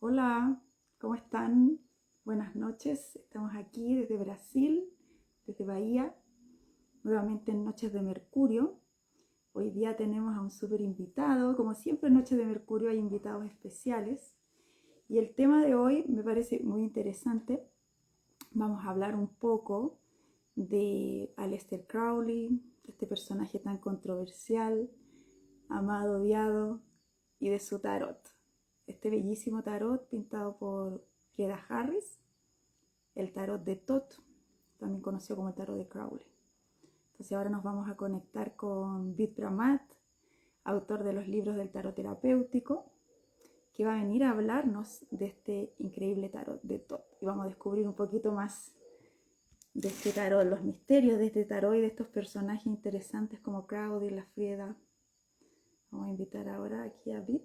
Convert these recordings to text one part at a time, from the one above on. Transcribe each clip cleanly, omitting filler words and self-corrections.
Hola, ¿cómo están? Buenas noches. Estamos aquí desde Brasil, desde Bahía, nuevamente en Noches de Mercurio. Hoy día tenemos a un súper invitado. Como siempre en Noches de Mercurio hay invitados especiales. Y el tema de hoy me parece muy interesante. Vamos a hablar un poco de Aleister Crowley, este personaje tan controversial, amado, odiado, y de su tarot. Este bellísimo tarot pintado por Frieda Harris, el tarot de Thoth, también conocido como el tarot de Crowley. Entonces ahora nos vamos a conectar con Vid Pramat, autor de los libros del tarot terapéutico, que va a venir a hablarnos de este increíble tarot de Thoth. Y vamos a descubrir un poquito más de este tarot, los misterios de este tarot y de estos personajes interesantes como Crowley, la Frieda. Vamos a invitar ahora aquí a Vid.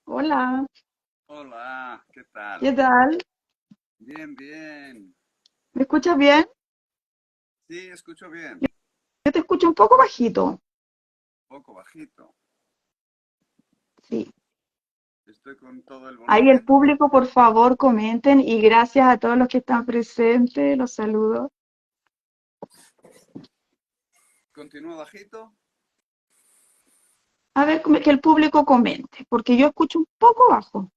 Hola, Hola, ¿qué tal? ¿qué tal? Bien, bien. ¿Me escuchas bien? Sí, escucho bien. Yo te escucho un poco bajito. Poco bajito. Sí. Estoy con todo el Ahí el volumen. público, por favor, comenten y gracias a todos los que están presentes. Los saludo. ¿Continúo bajito? A ver, que el público comente, porque yo escucho un poco bajo.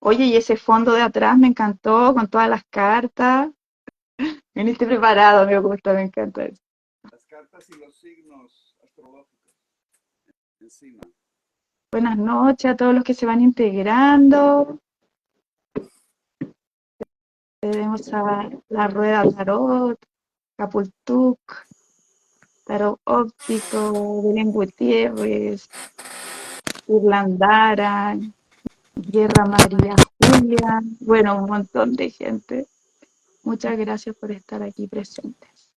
Oye, y ese fondo de atrás me encantó con todas las cartas. Viniste preparado, me gusta, me encanta eso. Las cartas y los signos astrológicos encima. Buenas noches a todos los que se van integrando. Tenemos a la Rueda Tarot, Capultuc, Tarot Óptico, Belén Gutiérrez, Irlandara, Guerra María Julia, bueno, un montón de gente. Muchas gracias por estar aquí presentes.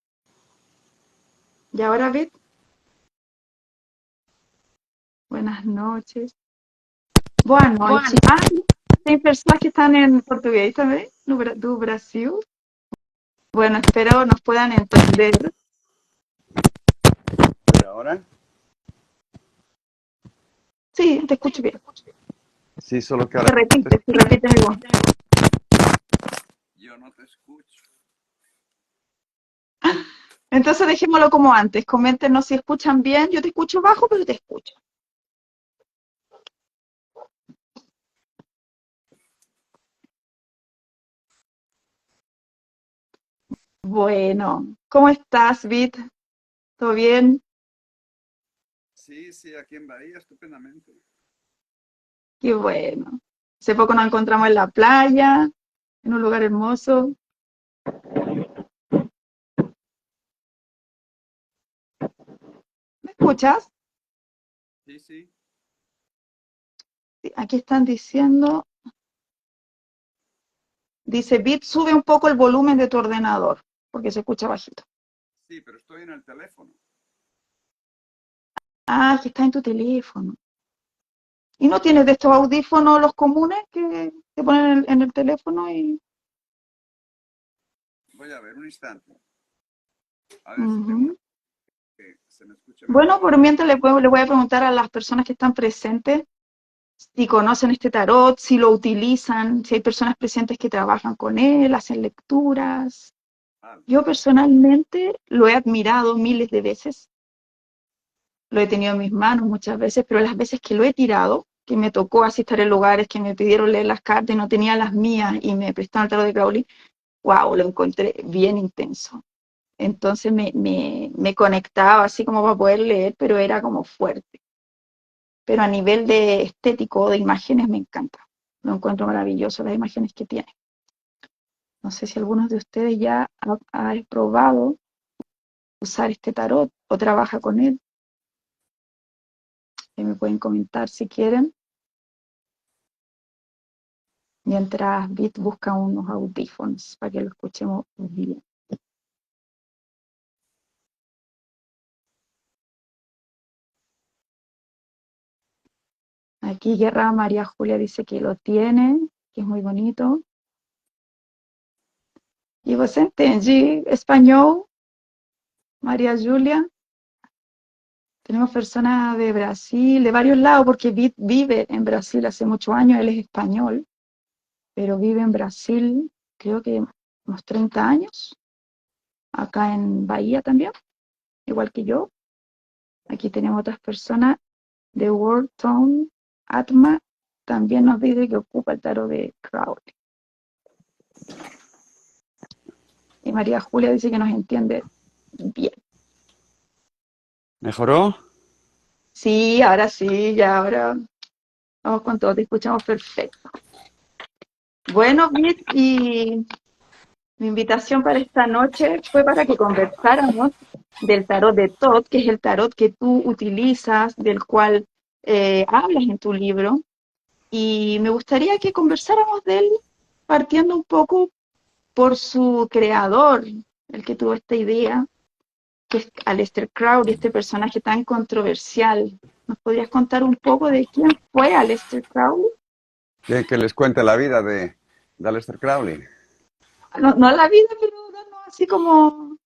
Y ahora, Beth, buenas noches. Boa noite. Ah, tem personas que están en portugués también, do Brasil. Bueno, espero nos puedan entender. ¿Pero ahora? Sí, te escucho bien. Sí, solo que ahora no te Si repites igual. yo no te escucho. Entonces dejémoslo como antes. Coméntenos si escuchan bien. Yo te escucho bajo, pero te escucho. Bueno, ¿cómo estás, Vit? ¿Todo bien? Sí, sí, aquí en Bahía, estupendamente. Qué bueno. Hace poco nos encontramos en la playa, en un lugar hermoso. ¿Me escuchas? Sí, sí. Sí, aquí están diciendo, dice Bit, sube un poco el volumen de tu ordenador, porque se escucha bajito. Sí, pero estoy en el teléfono. Ah, que está en tu teléfono. ¿Y no tienes de estos audífonos los comunes que te ponen en el teléfono y... Voy a ver un instante. A ver si tengo uno Ujú. que se me escuche Bueno, mejor. por mientras le voy a preguntar a las personas que están presentes si conocen este tarot, si lo utilizan, si hay personas presentes que trabajan con él, hacen lecturas. Vale. Yo personalmente lo he admirado miles de veces, lo he tenido en mis manos muchas veces, pero las veces que lo he tirado, que me tocó asistir en lugares que me pidieron leer las cartas y no tenía las mías y me prestaron el tarot de Crowley, wow, lo encontré bien intenso. Entonces me conectaba así como para poder leer, pero era como fuerte. Pero a nivel de estético, de imágenes, me encanta. Lo encuentro maravilloso, las imágenes que tiene. No sé si algunos de ustedes ya ha probado usar este tarot o trabaja con él. Me pueden comentar si quieren. Mientras Bit busca unos audífonos para que lo escuchemos bien. Aquí Guerra María Julia dice que lo tiene, que es muy bonito. ¿Y vos entendí español, María Julia? Tenemos personas de Brasil, de varios lados, porque vive en Brasil hace muchos años, él es español, pero vive en Brasil, creo que unos 30 años, acá en Bahía también, igual que yo. Aquí tenemos otras personas de World Town, Atma, también nos dice que ocupa el tarot de Crowley. Y María Julia dice que nos entiende bien. ¿Mejoró? Sí, ahora sí, ya ahora vamos con todo, te escuchamos perfecto. Bueno, Bit, y mi invitación para esta noche fue para que conversáramos del tarot de Thoth, que es el tarot que tú utilizas, del cual hablas en tu libro, y me gustaría que conversáramos de él partiendo un poco por su creador, el que tuvo esta idea, que es Aleister Crowley, este personaje tan controversial. ¿Nos podrías contar un poco de quién fue Aleister Crowley? Que les cuente la vida de Aleister Crowley. No, no la vida, pero darnos así como,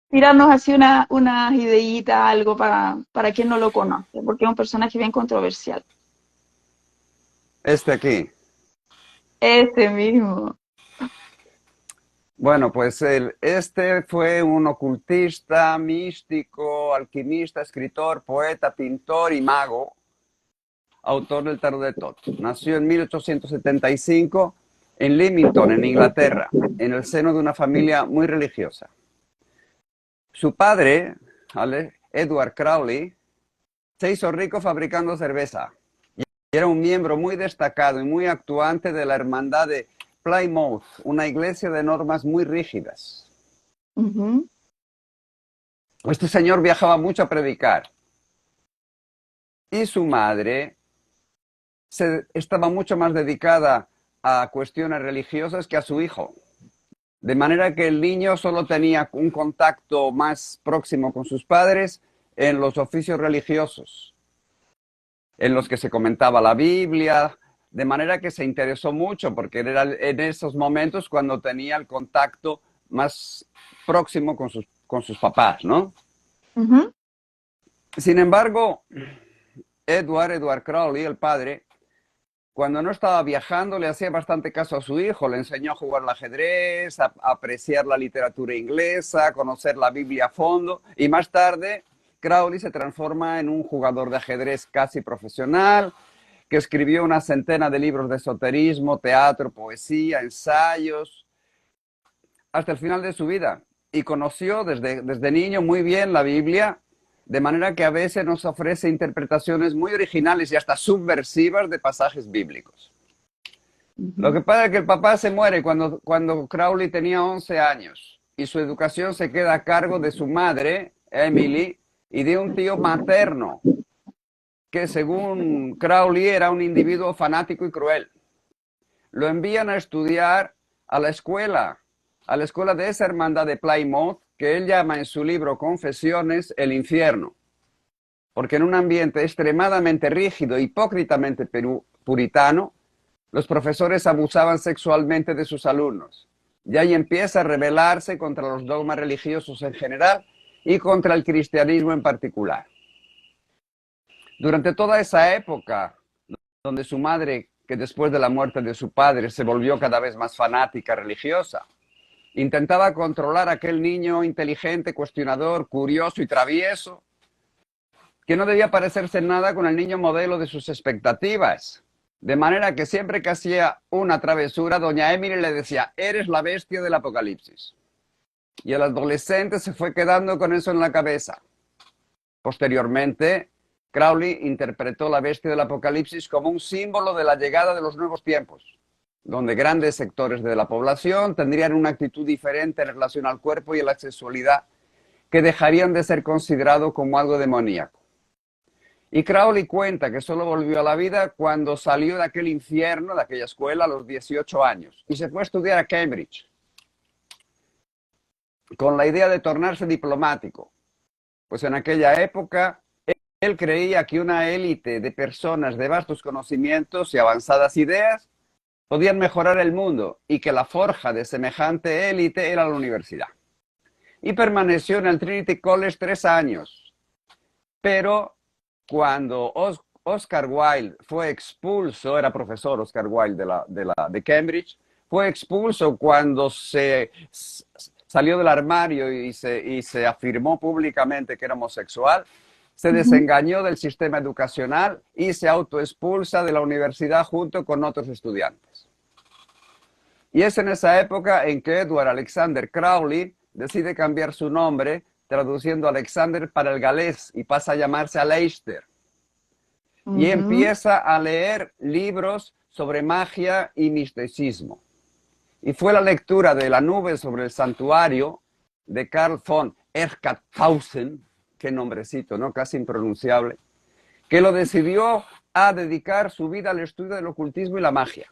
tirarnos así unas ideitas, algo para quien no lo conoce, porque es un personaje bien controversial. Este aquí. Ese mismo. Bueno, pues este fue un ocultista, místico, alquimista, escritor, poeta, pintor y mago, autor del tarot de Thoth. Nació en 1875 en Leamington, en Inglaterra, en el seno de una familia muy religiosa. Su padre, Edward Crowley, se hizo rico fabricando cerveza y era un miembro muy destacado y muy actuante de la hermandad de Plymouth, una iglesia de normas muy rígidas. Ujú. Este señor viajaba mucho a predicar y su madre estaba mucho más dedicada a cuestiones religiosas que a su hijo. De manera que el niño solo tenía un contacto más próximo con sus padres en los oficios religiosos, en los que se comentaba la Biblia, de manera que se interesó mucho porque era en esos momentos cuando tenía el contacto más próximo con sus papás, ¿no? Ujú. Sin embargo, Edward Crowley, el padre, cuando no estaba viajando, le hacía bastante caso a su hijo, le enseñó a jugar al ajedrez, a apreciar la literatura inglesa, a conocer la Biblia a fondo, y más tarde Crowley se transforma en un jugador de ajedrez casi profesional, que escribió una centena de libros de esoterismo, teatro, poesía, ensayos, hasta el final de su vida. Y conoció desde niño muy bien la Biblia, de manera que a veces nos ofrece interpretaciones muy originales y hasta subversivas de pasajes bíblicos. Lo Ujú. que pasa es que el papá se muere cuando Crowley tenía 11 años y su educación se queda a cargo de su madre, Emily, y de un tío materno, que según Crowley era un individuo fanático y cruel. Lo envían a estudiar a la escuela de esa hermandad de Plymouth, que él llama en su libro Confesiones el infierno, porque en un ambiente extremadamente rígido, hipócritamente puritano, los profesores abusaban sexualmente de sus alumnos. Y ahí empieza a rebelarse contra los dogmas religiosos en general y contra el cristianismo en particular. Durante toda esa época, donde su madre, que después de la muerte de su padre se volvió cada vez más fanática religiosa, intentaba controlar a aquel niño inteligente, cuestionador, curioso y travieso, que no debía parecerse en nada con el niño modelo de sus expectativas. De manera que siempre que hacía una travesura, doña Emily le decía, eres la bestia del Apocalipsis. Y el adolescente se fue quedando con eso en la cabeza. Posteriormente, Crowley interpretó la bestia del Apocalipsis como un símbolo de la llegada de los nuevos tiempos, donde grandes sectores de la población tendrían una actitud diferente en relación al cuerpo y a la sexualidad, que dejarían de ser considerados como algo demoníaco. Y Crowley cuenta que solo volvió a la vida cuando salió de aquel infierno, de aquella escuela, a los 18 años, y se fue a estudiar a Cambridge, con la idea de tornarse diplomático. Pues en aquella época Él creía que una élite de personas de vastos conocimientos y avanzadas ideas podían mejorar el mundo y que la forja de semejante élite era la universidad. Y permaneció en el Trinity College 3 años. Pero cuando Oscar Wilde fue expulso, era profesor Oscar Wilde de Cambridge, fue expulso cuando salió del armario y se afirmó públicamente que era homosexual, se desengañó del sistema educacional y se autoexpulsa de la universidad junto con otros estudiantes. Y es en esa época en que Edward Alexander Crowley decide cambiar su nombre, traduciendo Alexander para el galés, y pasa a llamarse Aleister. Y empieza a leer libros sobre magia y misticismo. Y fue la lectura de La nube sobre el santuario de Karl von Erchthausen, qué nombrecito, ¿no? Casi impronunciable, que lo decidió a dedicar su vida al estudio del ocultismo y la magia.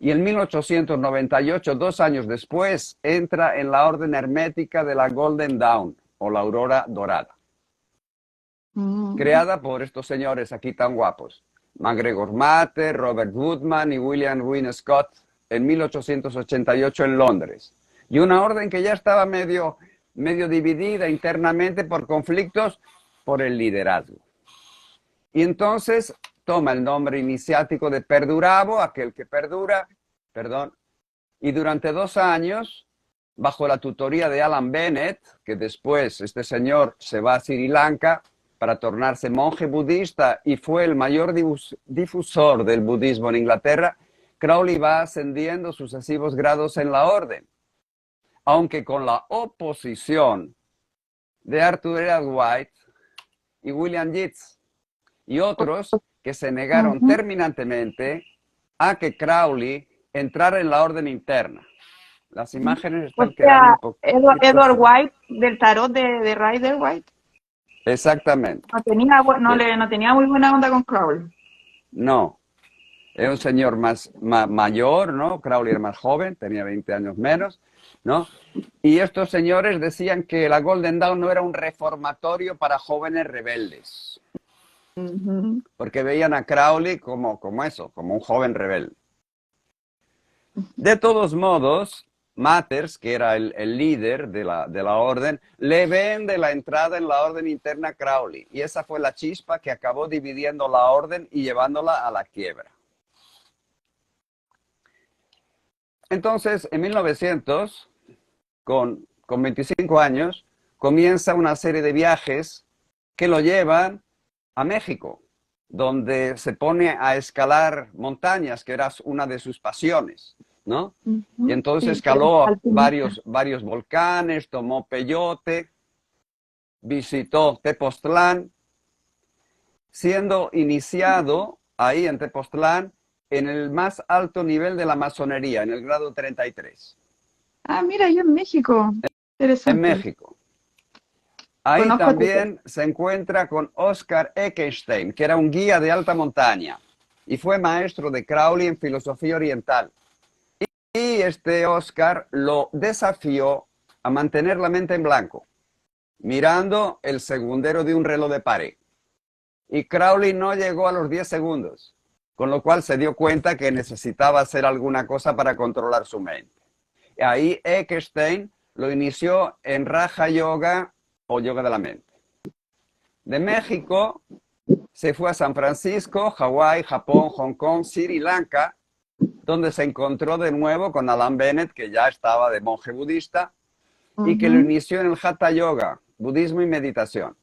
Y en 1898, 2 años después, entra en la orden hermética de la Golden Dawn, o la aurora dorada, creada por estos señores aquí tan guapos, MacGregor Matter, Robert Woodman y William Wynne Scott, en 1888 en Londres. Y una orden que ya estaba medio dividida internamente por conflictos por el liderazgo. Y entonces toma el nombre iniciático de Perdurabo, aquel que perdura, y durante 2 años, bajo la tutoría de Alan Bennett, que después este señor se va a Sri Lanka para tornarse monje budista y fue el mayor difusor del budismo en Inglaterra, Crowley va ascendiendo sucesivos grados en la orden, aunque con la oposición de Arthur Edward White y William Yeats y otros que se negaron terminantemente a que Crowley entrara en la orden interna. Las imágenes están quedando un poco... Edward White, del tarot de Rider White. Exactamente. No tenía muy buena onda con Crowley. No. Es un señor mayor, ¿no? Crowley era más joven, tenía 20 años menos, ¿no? Y estos señores decían que la Golden Dawn no era un reformatorio para jóvenes rebeldes. Porque veían a Crowley como un joven rebelde. De todos modos, Matters, que era el líder de la orden, le vende la entrada en la orden interna a Crowley. Y esa fue la chispa que acabó dividiendo la orden y llevándola a la quiebra. Entonces, en 1900, con 25 años, comienza una serie de viajes que lo llevan a México, donde se pone a escalar montañas, que era una de sus pasiones, ¿no? Y entonces escaló varios volcanes, tomó peyote, visitó Tepoztlán, siendo iniciado ahí en Tepoztlán en el más alto nivel de la masonería, en el grado 33. Ah, mira, yo en México. Interesante. En México. Ahí también se encuentra con Oscar Eckenstein, que era un guía de alta montaña y fue maestro de Crowley en filosofía oriental. Y este Oscar lo desafió a mantener la mente en blanco, mirando el segundero de un reloj de pared. Y Crowley no llegó a los 10 segundos, con lo cual se dio cuenta que necesitaba hacer alguna cosa para controlar su mente. Y ahí Eckenstein lo inició en Raja Yoga o yoga de la mente. De México se fue a San Francisco, Hawái, Japón, Hong Kong, Sri Lanka, donde se encontró de nuevo con Alan Bennett, que ya estaba de monje budista, y que lo inició en el Hatha Yoga, budismo y meditación,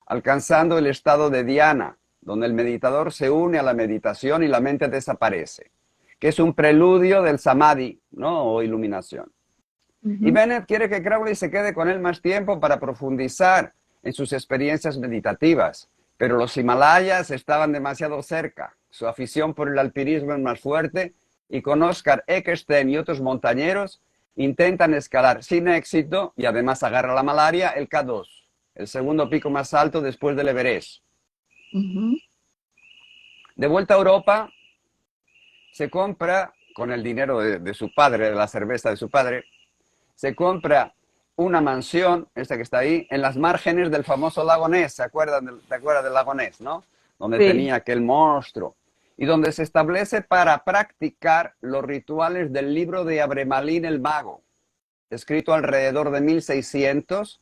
alcanzando el estado de dhyana, donde el meditador se une a la meditación y la mente desaparece, que es un preludio del samadhi, ¿no? O iluminación. Y Bennett quiere que Crowley se quede con él más tiempo para profundizar en sus experiencias meditativas, pero los Himalayas estaban demasiado cerca, su afición por el alpinismo es más fuerte, y con Oscar Eckenstein y otros montañeros intentan escalar sin éxito, y además agarra la malaria, el K2, el segundo pico más alto después del Everest. De vuelta a Europa, se compra, con el dinero de su padre, de la cerveza de su padre, se compra una mansión, esta que está ahí, en las márgenes del famoso lago Ness. ¿Te acuerdas del lago Ness, no? Donde Sí. tenía aquel monstruo. Y donde se establece para practicar los rituales del libro de Abremalín el Mago, escrito alrededor de 1600,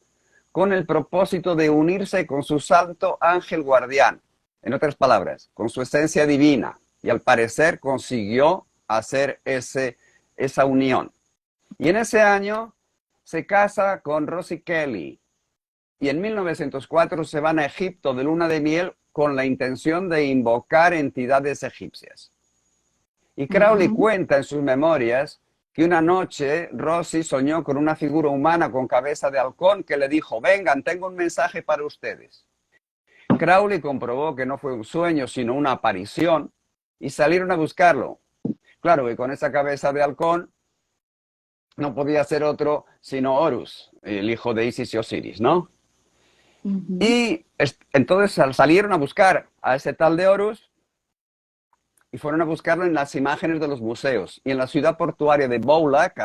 con el propósito de unirse con su santo ángel guardián. En otras palabras, con su esencia divina. Y al parecer consiguió hacer esa unión. Y en ese año se casa con Rosie Kelly. Y en 1904 se van a Egipto de luna de miel con la intención de invocar entidades egipcias. Y Crowley cuenta en sus memorias que una noche Rosie soñó con una figura humana con cabeza de halcón que le dijo: vengan, tengo un mensaje para ustedes. Crowley comprobó que no fue un sueño, sino una aparición, y salieron a buscarlo. Claro que con esa cabeza de halcón no podía ser otro sino Horus, el hijo de Isis y Osiris, ¿no? Y entonces salieron a buscar a ese tal de Horus y fueron a buscarlo en las imágenes de los museos. Y en la ciudad portuaria de Boulak,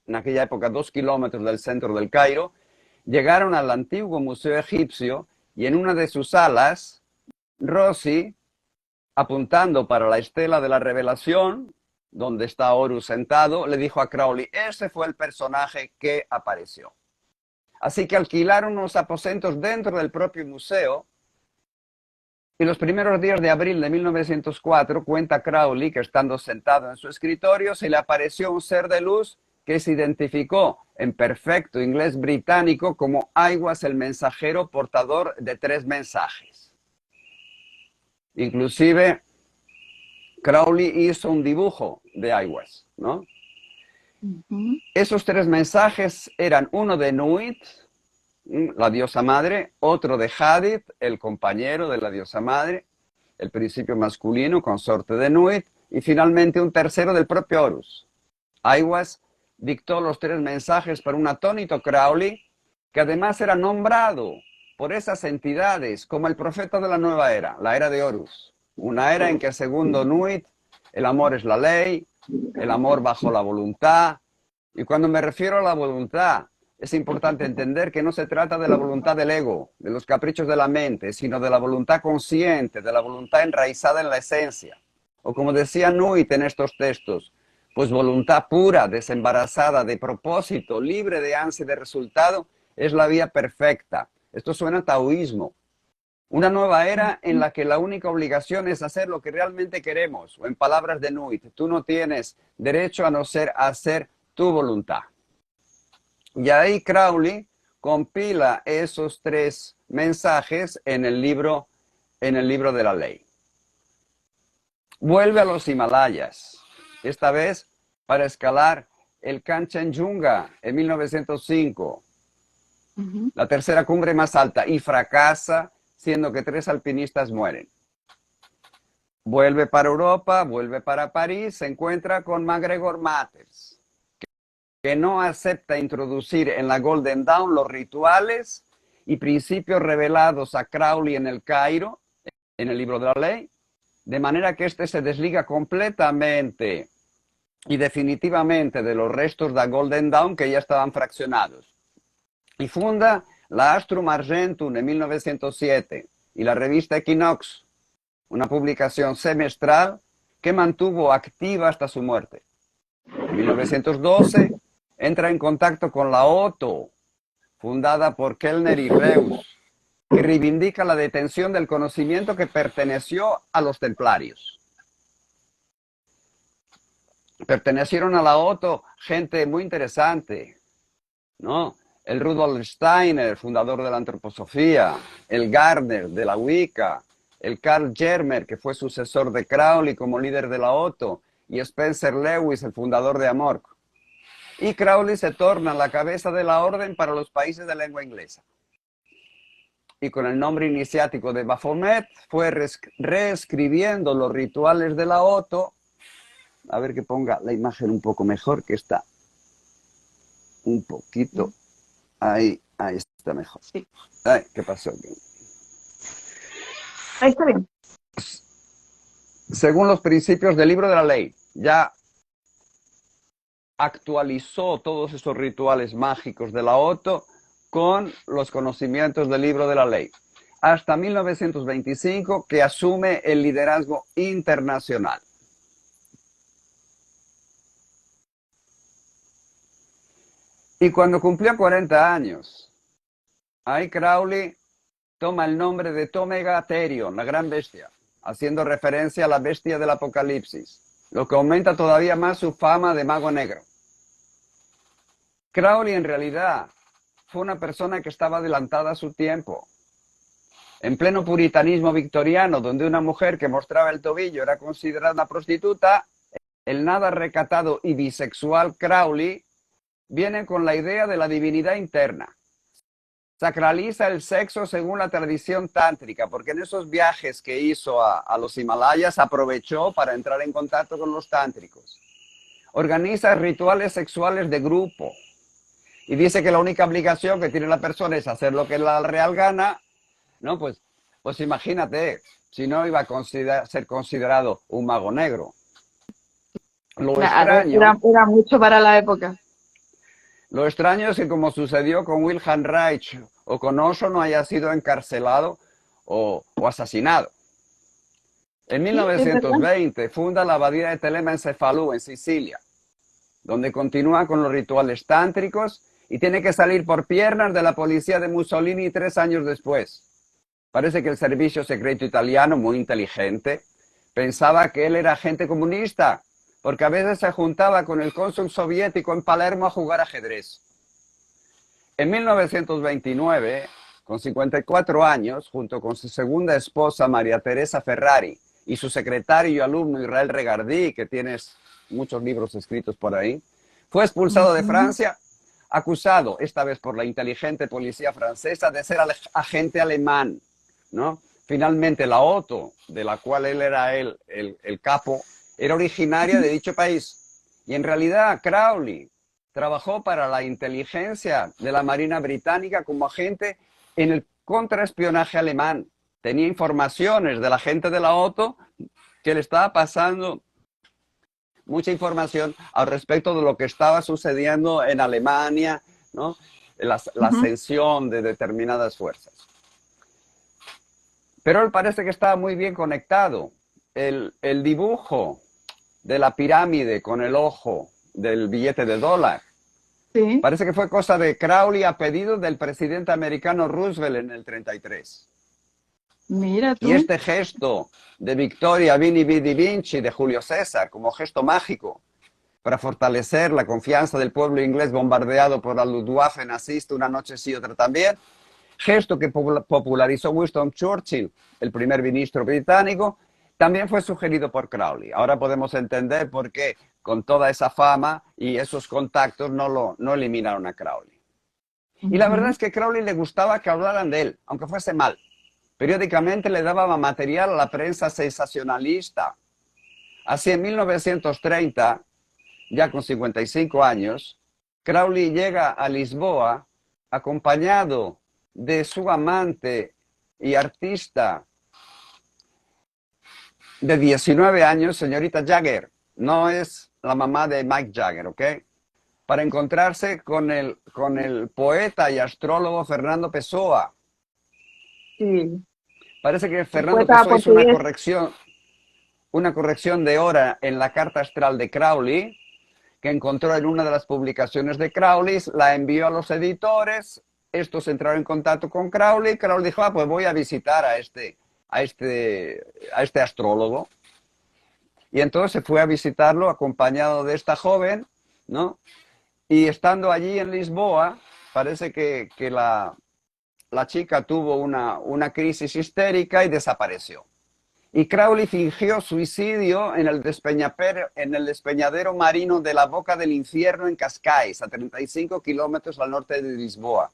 en aquella época 2 kilómetros del centro del Cairo, llegaron al antiguo museo egipcio y en una de sus salas, Rosie, apuntando para la estela de la revelación, donde está Horus sentado, le dijo a Crowley: ese fue el personaje que apareció. Así que alquilaron unos aposentos dentro del propio museo. Y los primeros días de abril de 1904 cuenta Crowley que, estando sentado en su escritorio, se le apareció un ser de luz que se identificó en perfecto inglés británico como Aiwass el mensajero portador de 3 mensajes. Inclusive Crowley hizo un dibujo de Aiwass, ¿no? Esos 3 mensajes eran uno de Nuit, la diosa madre, otro de Hadith, el compañero de la diosa madre, el principio masculino, consorte de Nuit, y finalmente un tercero del propio Horus. Aiwass dictó los 3 mensajes para un atónito Crowley, que además era nombrado por esas entidades como el profeta de la nueva era, la era de Horus. Una era en que, segundo Nuit, el amor es la ley, el amor bajo la voluntad. Y cuando me refiero a la voluntad, es importante entender que no se trata de la voluntad del ego, de los caprichos de la mente, sino de la voluntad consciente, de la voluntad enraizada en la esencia. O como decía Nuit en estos textos, pues voluntad pura, desembarazada, de propósito, libre de ansia de resultado, es la vía perfecta. Esto suena a taoísmo. Una nueva era en la que la única obligación es hacer lo que realmente queremos. O en palabras de Nuit, tú no tienes derecho a no ser hacer tu voluntad. Y ahí Crowley compila esos 3 mensajes en el libro de la ley. Vuelve a los Himalayas, esta vez para escalar el Kanchenjunga en 1905, la tercera cumbre más alta, y fracasa, siendo que 3 alpinistas mueren. Vuelve para Europa, vuelve para París, se encuentra con MacGregor Matters, que no acepta introducir en la Golden Dawn los rituales y principios revelados a Crowley en el Cairo, en el libro de la ley, de manera que éste se desliga completamente y definitivamente de los restos de la Golden Dawn, que ya estaban fraccionados. Y funda la Astrum Argentum en 1907 y la revista Equinox, una publicación semestral que mantuvo activa hasta su muerte. En 1912 entra en contacto con la Otto, fundada por Kellner y Reuss, que reivindica la detención del conocimiento que perteneció a los templarios. Pertenecieron a la Otto gente muy interesante, ¿no? El Rudolf Steiner, fundador de la antroposofía, el Gardner de la Wicca, el Carl Germer, que fue sucesor de Crowley como líder de la Otto, y Spencer Lewis, el fundador de Amorc. Y Crowley se torna la cabeza de la orden para los países de lengua inglesa. Y con el nombre iniciático de Baphomet fue reescribiendo los rituales de la Otto. A ver que ponga la imagen un poco mejor, que está un poquito... Ahí está mejor. Sí. Ay, ¿qué pasó aquí? Ahí está bien. Según los principios del libro de la ley, ya actualizó todos esos rituales mágicos de la Otto con los conocimientos del libro de la ley. Hasta 1925, que asume el liderazgo internacional. Y cuando cumplió 40 años, ahí Crowley toma el nombre de Tomega Terion, la gran bestia, haciendo referencia a la bestia del Apocalipsis, lo que aumenta todavía más su fama de mago negro. Crowley en realidad fue una persona que estaba adelantada a su tiempo. En pleno puritanismo victoriano, donde una mujer que mostraba el tobillo era considerada una prostituta, el nada recatado y bisexual Crowley viene con la idea de la divinidad interna. Sacraliza el sexo según la tradición tántrica, porque en esos viajes que hizo a los Himalayas aprovechó para entrar en contacto con los tántricos. Organiza rituales sexuales de grupo y dice que la única obligación que tiene la persona es hacer lo que la real gana, ¿no? Pues imagínate, si no iba a ser considerado un mago negro. Lo Claro, extraño... era mucho para la época. Lo extraño es que, como sucedió con Wilhelm Reich o con Osho, no haya sido encarcelado o asesinado. En 1920 funda la abadía de Telema en Cefalú, en Sicilia, donde continúa con los rituales tántricos y tiene que salir por piernas de la policía de Mussolini 3 años después. Parece que el servicio secreto italiano, muy inteligente, pensaba que él era agente comunista, porque a veces se juntaba con el cónsul soviético en Palermo a jugar ajedrez. En 1929, con 54 años, junto con su segunda esposa María Teresa Ferrari y su secretario y alumno Israel Regardí, que tienes muchos libros escritos por ahí, fue expulsado de Francia, acusado, esta vez por la inteligente policía francesa, de ser agente alemán, ¿no? Finalmente la Otto, de la cual él era el capo, era originaria de dicho país. Y en realidad Crowley trabajó para la inteligencia de la Marina Británica como agente en el contraespionaje alemán. Tenía informaciones de la gente de la Otto que le estaba pasando mucha información al respecto de lo que estaba sucediendo en Alemania, ¿no? La ascensión de determinadas fuerzas. Pero él parece que estaba muy bien conectado. El dibujo de la pirámide con el ojo del billete de dólar, Sí. parece que fue cosa de Crowley a pedido del presidente americano Roosevelt en el 33. Mira tú. Y este gesto de Victoria Vini Vidi Vinci de Julio César como gesto mágico para fortalecer la confianza del pueblo inglés bombardeado por la Luftwaffe nazista una noche sí, otra también, gesto que popularizó Winston Churchill, el primer ministro británico, también fue sugerido por Crowley. Ahora podemos entender por qué, con toda esa fama y esos contactos, no eliminaron a Crowley. Y la verdad es que a Crowley le gustaba que hablaran de él, aunque fuese mal. Periódicamente le daba material a la prensa sensacionalista. Así, en 1930, ya con 55 años, Crowley llega a Lisboa acompañado de su amante y artista de 19 años, señorita Jagger. No es la mamá de Mike Jagger, ¿ok? Para encontrarse con el poeta y astrólogo Fernando Pessoa. Sí. Parece que Fernando Pessoa hizo una corrección de hora en la carta astral de Crowley, que encontró en una de las publicaciones de Crowley, la envió a los editores, estos entraron en contacto con Crowley, Crowley dijo, pues voy a visitar a este astrólogo. Y entonces se fue a visitarlo acompañado de esta joven, ¿no? Y estando allí en Lisboa, parece que la chica tuvo una crisis histérica y desapareció. Y Crowley fingió suicidio en el despeñadero marino de la Boca del Infierno en Cascais, a 35 kilómetros al norte de Lisboa,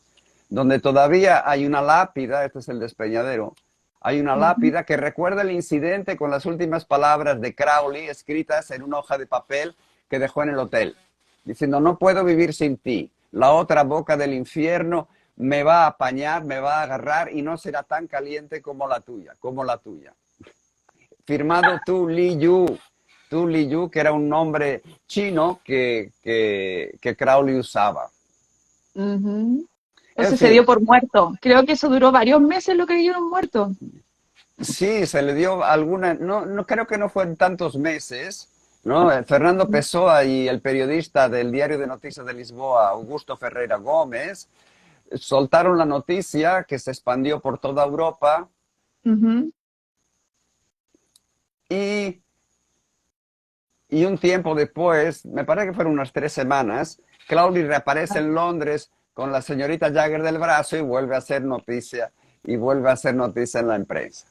donde todavía hay una lápida, este es el despeñadero, hay una lápida que recuerda el incidente con las últimas palabras de Crowley escritas en una hoja de papel que dejó en el hotel, diciendo, no puedo vivir sin ti, la otra boca del infierno me va a apañar, me va a agarrar y no será tan caliente como la tuya, Firmado tú, Li Yu. Tu Liyu, que era un nombre chino que Crowley usaba. Ujú. En Entonces se fin, dio por muerto. Creo que eso duró varios meses lo que dieron muerto. sí, se le dio alguna, no creo que no fueron tantos meses, ¿no? Fernando Pessoa y el periodista del Diario de Noticias de Lisboa, Augusto Ferreira Gómez, soltaron la noticia que se expandió por toda Europa Ujú. y, y un tiempo después, me parece que fueron unas 3 semanas, Crowley reaparece en Londres con la señorita Jagger del brazo y vuelve a hacer noticia, en la prensa.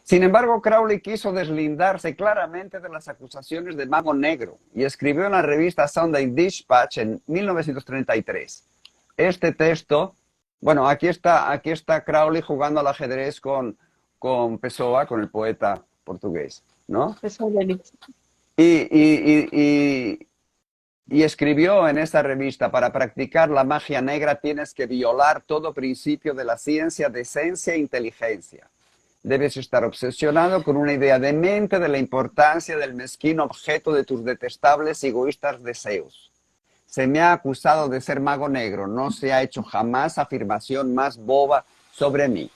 Sin embargo, Crowley quiso deslindarse claramente de las acusaciones de mago negro y escribió en la revista Sunday Dispatch en 1933. Este texto, bueno, aquí está Crowley jugando al ajedrez con Pessoa, con el poeta portugués, ¿no? Eso es delito. Y, y, y, y escribió en esta revista: para practicar la magia negra tienes que violar todo principio de la ciencia, decencia e inteligencia. Debes estar obsesionado con una idea demente de la importancia del mezquino objeto de tus detestables y egoístas deseos. Se me ha acusado de ser mago negro. No se ha hecho jamás afirmación más boba sobre mí.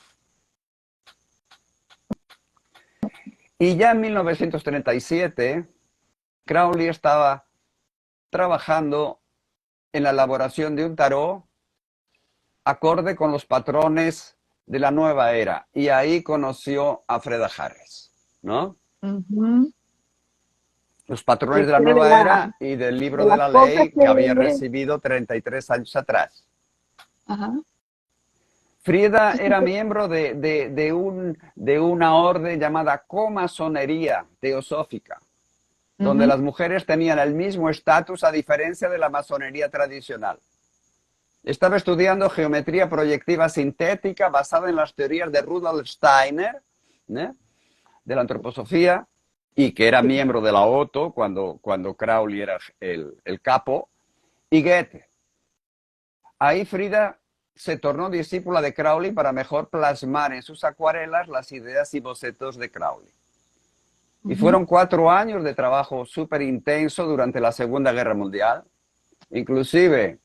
Y ya en 1937, Crowley estaba trabajando en la elaboración de un tarot acorde con los patrones de la nueva era. Y ahí conoció a Freda Harris, ¿no? Ujú. Los patrones Que de la fue nueva era y del libro de de las la pocas ley que había que... recibido 33 años atrás. Ajá. Frida era miembro de una orden llamada comasonería teosófica, donde Ujú. las mujeres tenían el mismo estatus a diferencia de la masonería tradicional. Estaba estudiando geometría proyectiva sintética basada en las teorías de Rudolf Steiner, ¿eh?, de la antroposofía, y que era Sí. miembro de la OTO cuando Crowley era el capo, y Goethe. Ahí Frida se tornó discípula de Crowley para mejor plasmar en sus acuarelas las ideas y bocetos de Crowley. Y Ujú. fueron 4 años de trabajo súper intenso durante la Segunda Guerra Mundial. Inclusive,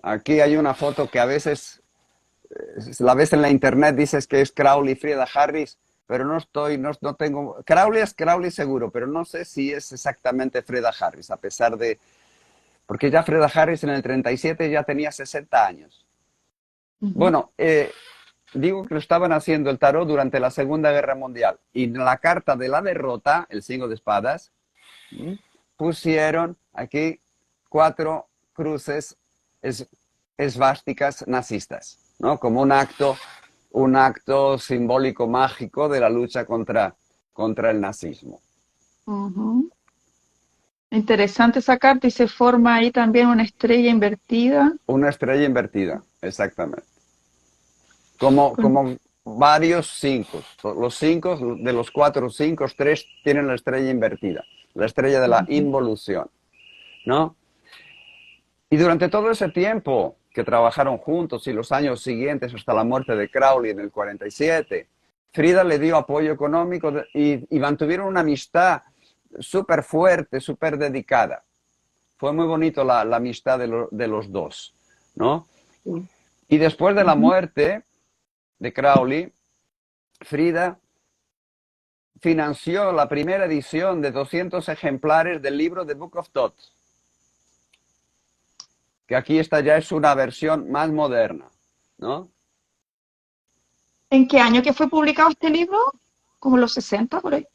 aquí hay una foto que a veces la ves en la internet, dices que es Crowley y Frida Harris, pero no tengo... Crowley es Crowley seguro, pero no sé si es exactamente Frida Harris, a pesar de... Porque ya Frida Harris en el 37 ya tenía 60 años. Ujú. Bueno, digo que lo estaban haciendo el tarot durante la Segunda Guerra Mundial. Y en la carta de la derrota, el 5 de espadas, pusieron aquí 4 cruces esvásticas nazistas, ¿no? Como un acto simbólico mágico de la lucha contra el nazismo. Ujú. Interesante esa carta y se forma ahí también una estrella invertida. Una estrella invertida, exactamente. Como, Con... como varios 5. Los 5, de los 4 5, 3 tienen la estrella invertida, la estrella de la Ujú. involución, ¿no? Y durante todo ese tiempo que trabajaron juntos y los años siguientes hasta la muerte de Crowley en el 47, Frida le dio apoyo económico y mantuvieron una amistad súper fuerte, súper dedicada. Fue muy bonito la amistad de los dos, ¿no? Sí. Y después de la Ujú. muerte de Crowley, Frida financió la primera edición de 200 ejemplares del libro The Book of Thoughts, que aquí esta ya es una versión más moderna, ¿no? ¿En qué año que fue publicado este libro? Como los 60 por ahí.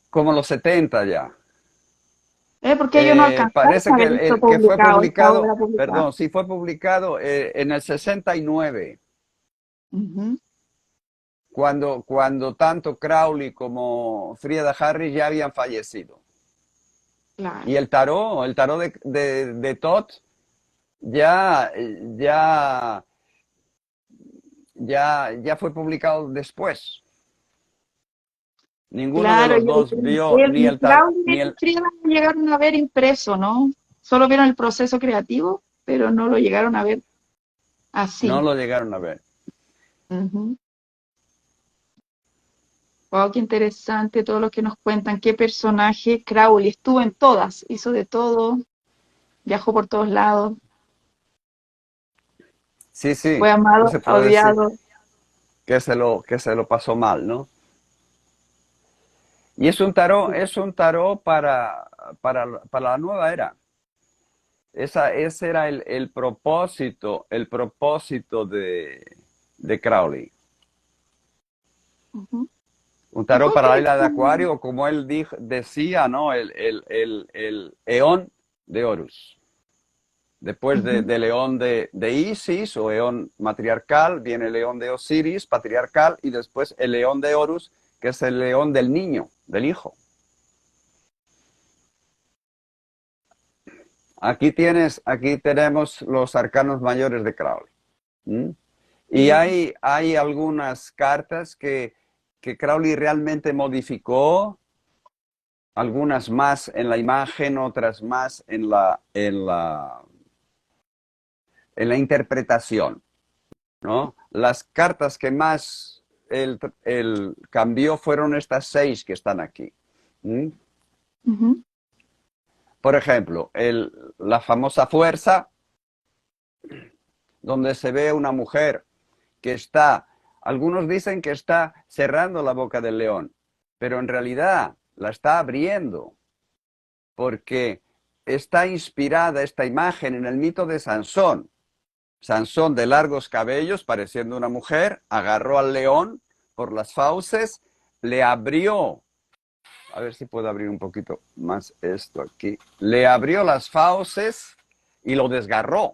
Como los 70 ya. Porque ellos no alcanzaron Parece a que ver esto que fue publicado, esta publicado, obra publicada. perdón, sí fue publicado en el 69, Ujú. cuando tanto Crowley como Frida Harris ya habían fallecido. Y Claro. el tarot de Todd ya, ya, ya fue publicado después. Ninguno de Claro, los dos vio ni ni el tarot, Claudia ni ni el, Frida no llegaron a ver impreso, ¿no? Solo vieron el proceso creativo, pero no lo llegaron a ver no así. lo llegaron a ver. Ujú. Wow, qué interesante todo lo que nos cuentan. Qué personaje. Crowley estuvo en todas, hizo de todo, viajó por todos lados, Sí, sí, fue no amado, se puede decir odiado. que se lo pasó mal, ¿no? Y es un tarot para la nueva era. Ese era el propósito de Crowley. Ujú. Un ¿Y tarot por para la qué? isla de Acuario, como él decía, ¿no? El eón de Horus. Después Ujú, del león de Isis o eón matriarcal, viene el león de Osiris, patriarcal, y después el león de Horus, que es el león del niño, del hijo. Aquí tenemos los arcanos mayores de Crowley. ¿Mm? Y ya. hay algunas cartas que Crowley realmente modificó, algunas más en la imagen, otras más en la interpretación, ¿no? Las cartas que más el cambió fueron estas 6 que están aquí. ¿Mm? Ujú, Por ejemplo, la famosa fuerza, donde se ve una mujer que está, algunos dicen que está cerrando la boca del león, pero en realidad la está abriendo, porque está inspirada esta imagen en el mito de Sansón. Sansón, de largos cabellos, pareciendo una mujer, agarró al león por las fauces, le abrió, a ver si puedo abrir un poquito más esto aquí, le abrió las fauces y lo desgarró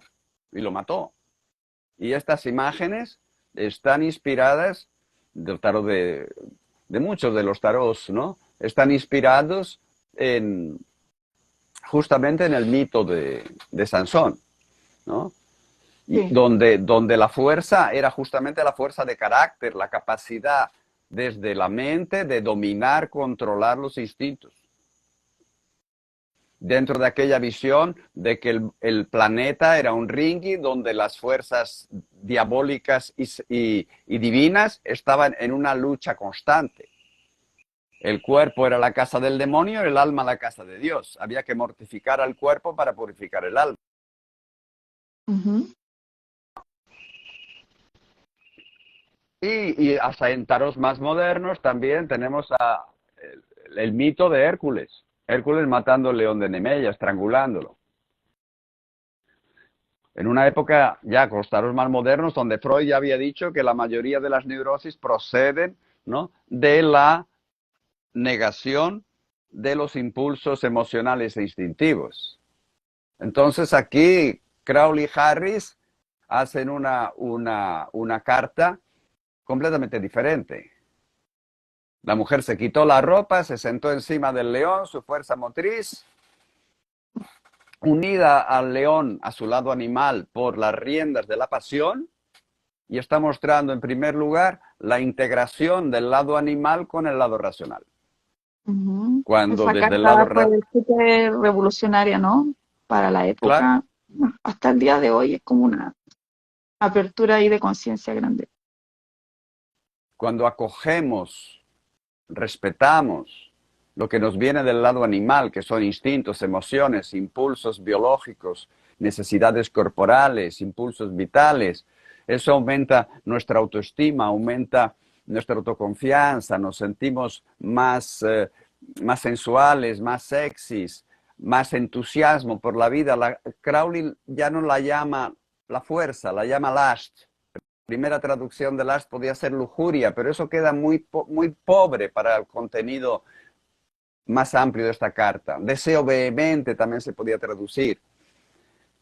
y lo mató. Y estas imágenes están inspiradas del tarot de muchos de los tarots, ¿no? Están inspirados en, justamente en el mito de Sansón, ¿no? Y sí. donde la fuerza era justamente la fuerza de carácter, la capacidad desde la mente de dominar, controlar los instintos. Dentro de aquella visión de que el planeta era un ringi donde las fuerzas diabólicas y divinas estaban en una lucha constante. El cuerpo era la casa del demonio, el alma la casa de Dios. Había que mortificar al cuerpo para purificar el alma. Ujú, Y hasta en taros más modernos también tenemos el mito de Hércules. Hércules matando al león de Nemea, estrangulándolo. En una época ya con los taros más modernos, donde Freud ya había dicho que la mayoría de las neurosis proceden, ¿no?, de la negación de los impulsos emocionales e instintivos. Entonces aquí Crowley y Harris hacen una carta completamente diferente. La mujer se quitó la ropa, se sentó encima del león, su fuerza motriz, unida al león, a su lado animal, por las riendas de la pasión, y está mostrando en primer lugar la integración del lado animal con el lado racional. ujú. Cuando Esa desde el carta lado fue súper revolucionaria, ¿no? Para la claro, época, hasta el día de hoy es como una apertura ahí de conciencia grande. cuando acogemos, respetamos lo que nos viene del lado animal, que son instintos, emociones, impulsos biológicos, necesidades corporales, impulsos vitales, eso aumenta nuestra autoestima, aumenta nuestra autoconfianza, nos sentimos más sensuales, más sexys, más entusiasmo por la vida. Crowley ya no la llama la fuerza, la llama lust. Primera traducción de lust podía ser lujuria, pero eso queda muy pobre para el contenido más amplio de esta carta. Deseo vehemente también se podía traducir.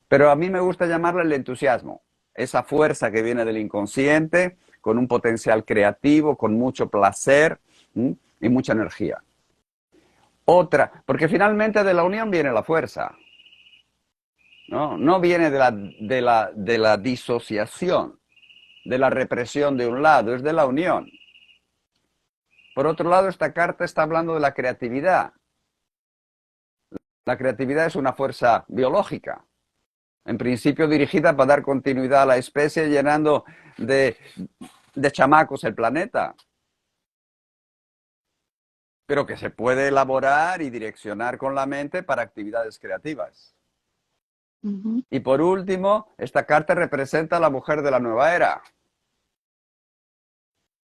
Pero a mí me gusta llamarle el entusiasmo, esa fuerza que viene del inconsciente, con un potencial creativo, con mucho placer, ¿m?, y mucha energía. Otra, porque finalmente de la unión viene la fuerza, ¿no? No viene de la disociación, de la represión de un lado, es de la unión. Por otro lado, esta carta está hablando de la creatividad. La creatividad es una fuerza biológica, en principio dirigida para dar continuidad a la especie, llenando de chamacos el planeta. pero que se puede elaborar y direccionar con la mente para actividades creativas. Ujú. Y por último, esta carta representa a la mujer de la nueva era.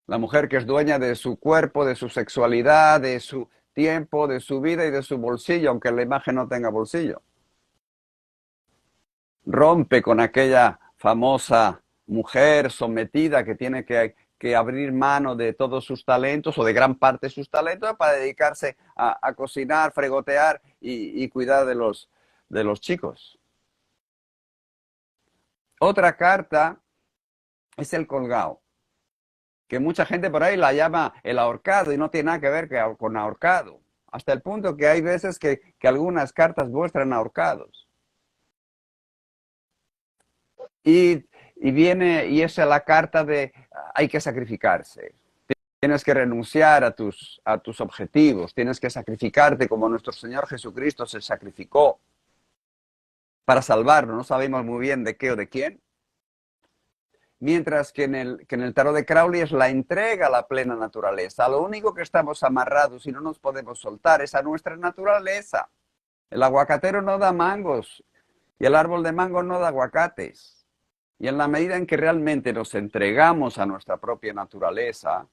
La mujer que es dueña de su cuerpo, de su sexualidad, de su tiempo, de su vida y de su bolsillo, aunque la imagen no tenga bolsillo. Rompe con aquella famosa mujer sometida que tiene que abrir mano de todos sus talentos o de gran parte de sus talentos para dedicarse a cocinar, fregotear y cuidar de los chicos. Otra carta es el colgado, que mucha gente por ahí la llama el ahorcado y no tiene nada que ver con ahorcado. Hasta el punto que hay veces que algunas cartas muestran ahorcados. Y viene, y esa es la carta de hay que sacrificarse. Tienes que renunciar a tus objetivos, tienes que sacrificarte como nuestro Señor Jesucristo se sacrificó para salvarnos. No sabemos muy bien de qué o de quién. Mientras que en el tarot de Crowley es la entrega a la plena naturaleza. Lo único que estamos amarrados y no nos podemos soltar es a nuestra naturaleza. El aguacatero no da mangos y el árbol de mango no da aguacates. Y en la medida en que realmente nos entregamos a nuestra propia naturaleza,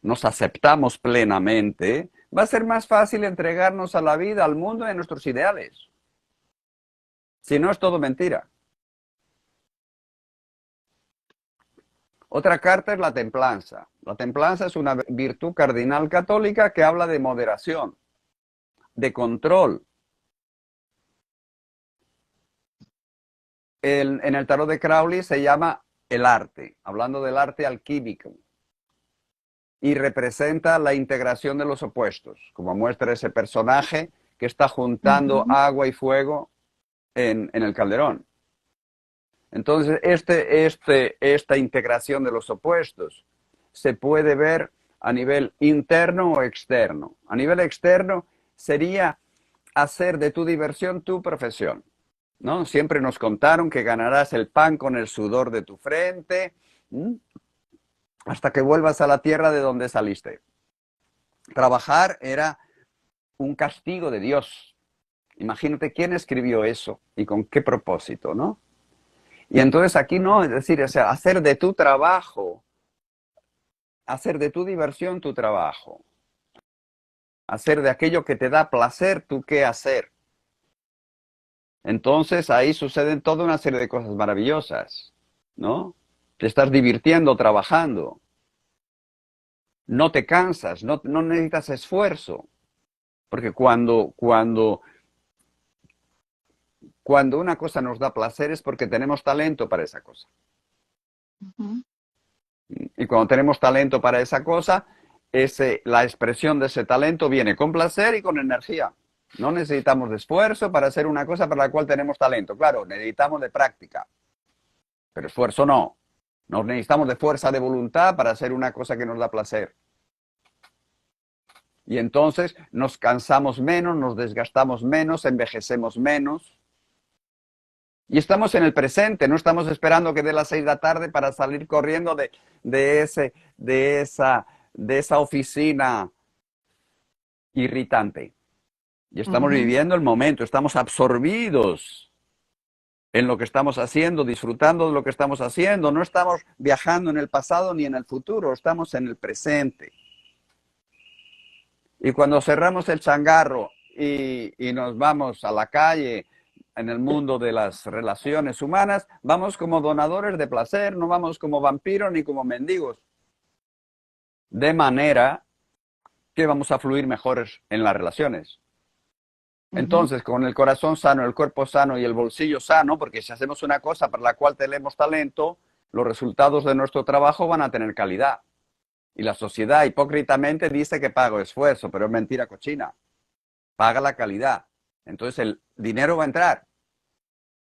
nos aceptamos plenamente, va a ser más fácil entregarnos a la vida, al mundo y a nuestros ideales. Si no, es todo mentira. Otra carta es la templanza. La templanza es una virtud cardinal católica que habla de moderación, de control. En el tarot de Crowley se llama el arte, hablando del arte alquímico. Y representa la integración de los opuestos, como muestra ese personaje que está juntando agua y fuego en el calderón. Entonces, esta integración de los opuestos se puede ver a nivel interno o externo. A nivel externo sería hacer de tu diversión tu profesión, ¿no? Siempre nos contaron que ganarás el pan con el sudor de tu frente, hasta que vuelvas a la tierra de donde saliste. Trabajar era un castigo de Dios. Imagínate quién escribió eso y con qué propósito, ¿no? Y entonces aquí no, es decir, o sea, hacer de tu trabajo, hacer de tu diversión tu trabajo, hacer de aquello que te da placer tu qué hacer. Entonces ahí suceden toda una serie de cosas maravillosas, ¿no? Te estás divirtiendo trabajando. No te cansas, no necesitas esfuerzo. Porque cuando una cosa nos da placer es porque tenemos talento para esa cosa. Y cuando tenemos talento para esa cosa, la expresión de ese talento viene con placer y con energía. No necesitamos de esfuerzo para hacer una cosa para la cual tenemos talento. Claro, necesitamos de práctica, pero esfuerzo no. Nos necesitamos de fuerza de voluntad para hacer una cosa que nos da placer. Y entonces nos cansamos menos, nos desgastamos menos, envejecemos menos. Y estamos en el presente, no estamos esperando que dé las 6 de la tarde para salir corriendo de esa oficina irritante. Y estamos viviendo el momento, estamos absorbidos en lo que estamos haciendo, disfrutando de lo que estamos haciendo. No estamos viajando en el pasado ni en el futuro, estamos en el presente. Y cuando cerramos el changarro y nos vamos a la calle, en el mundo de las relaciones humanas, vamos como donadores de placer, no vamos como vampiros ni como mendigos. De manera que vamos a fluir mejor en las relaciones. Entonces, con el corazón sano, el cuerpo sano y el bolsillo sano, porque si hacemos una cosa para la cual tenemos talento, los resultados de nuestro trabajo van a tener calidad. Y la sociedad hipócritamente dice que pago esfuerzo, pero es mentira cochina. Paga la calidad. Entonces el dinero va a entrar.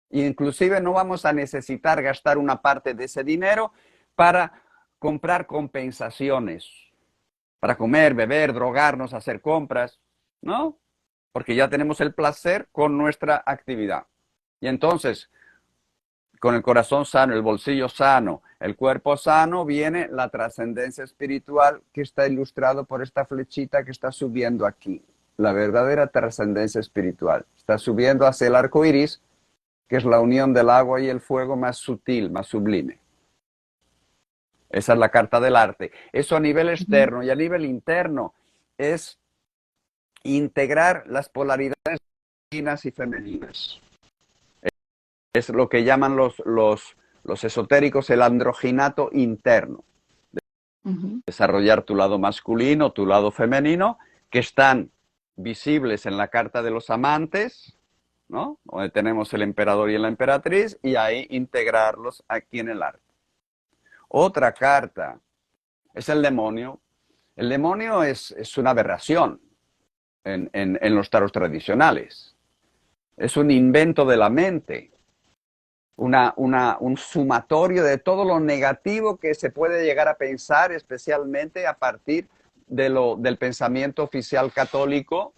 E inclusive no vamos a necesitar gastar una parte de ese dinero para comprar compensaciones, para comer, beber, drogarnos, hacer compras, ¿no? Porque ya tenemos el placer con nuestra actividad. Y entonces, con el corazón sano, el bolsillo sano, el cuerpo sano, viene la trascendencia espiritual que está ilustrado por esta flechita que está subiendo aquí. La verdadera trascendencia espiritual. Está subiendo hacia el arco iris, que es la unión del agua y el fuego más sutil, más sublime. Esa es la carta del arte. Eso a nivel externo. Y a nivel interno es integrar las polaridades masculinas y femeninas. Es lo que llaman los esotéricos el androginato interno. Desarrollar tu lado masculino, tu lado femenino, que están visibles en la carta de los amantes, ¿no? Donde tenemos el emperador y la emperatriz, y ahí integrarlos aquí en el arte. Otra carta es el demonio. El demonio es una aberración en los tarots tradicionales. Es un invento de la mente, un sumatorio de todo lo negativo que se puede llegar a pensar, especialmente a partir del pensamiento oficial católico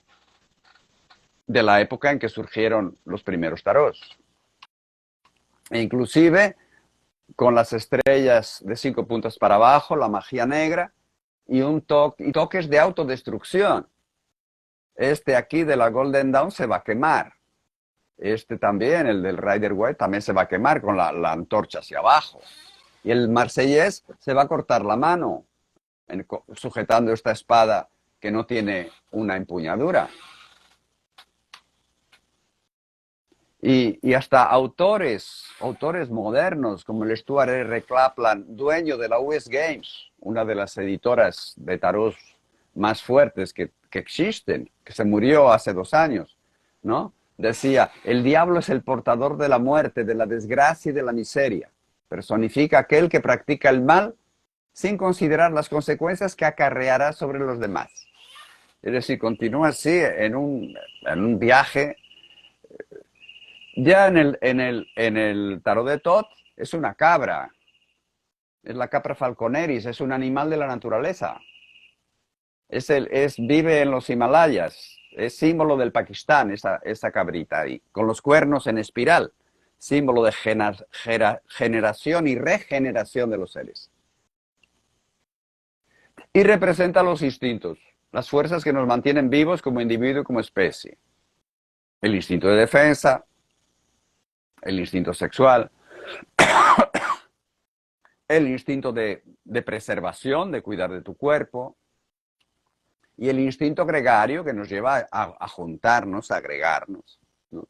de la época en que surgieron los primeros tarots. E inclusive con las estrellas de 5 puntas para abajo, la magia negra, y toques de autodestrucción. Este aquí de la Golden Dawn se va a quemar. Este también, el del Rider Waite, también se va a quemar con la antorcha hacia abajo. Y el marsellés se va a cortar la mano sujetando esta espada que no tiene una empuñadura. Y hasta autores modernos como el Stuart R. Kaplan, dueño de la US Games, una de las editoras de tarot más fuertes que existen, que se murió hace 2 años, ¿no? Decía, el diablo es el portador de la muerte, de la desgracia y de la miseria. Personifica aquel que practica el mal sin considerar las consecuencias que acarreará sobre los demás. Es decir, continúa así en un viaje. Ya en el tarot de Thoth es una cabra. Es la capra falconeris, es un animal de la naturaleza. Vive en los Himalayas. Es símbolo del Pakistán, esa cabrita ahí, con los cuernos en espiral. Símbolo de generación y regeneración de los seres. Y representa los instintos, las fuerzas que nos mantienen vivos como individuo y como especie. El instinto de defensa, el instinto sexual, el instinto de preservación, de cuidar de tu cuerpo, y el instinto gregario que nos lleva a juntarnos, a agregarnos, ¿no?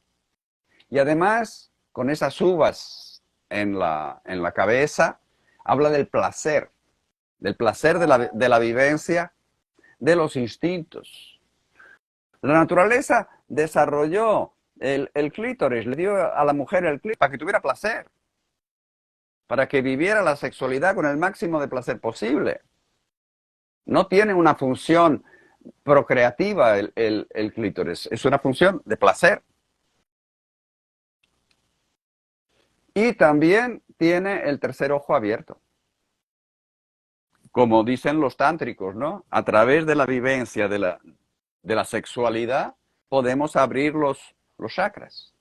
Y además, con esas uvas en la cabeza, habla del placer de la vivencia de los instintos. La naturaleza desarrolló el clítoris, le dio a la mujer el clítoris para que tuviera placer, para que viviera la sexualidad con el máximo de placer posible. No tiene una función procreativa el clítoris, es una función de placer. Y también tiene el tercer ojo abierto. Como dicen los tántricos, ¿no? A través de la vivencia de la sexualidad podemos abrir los chakras.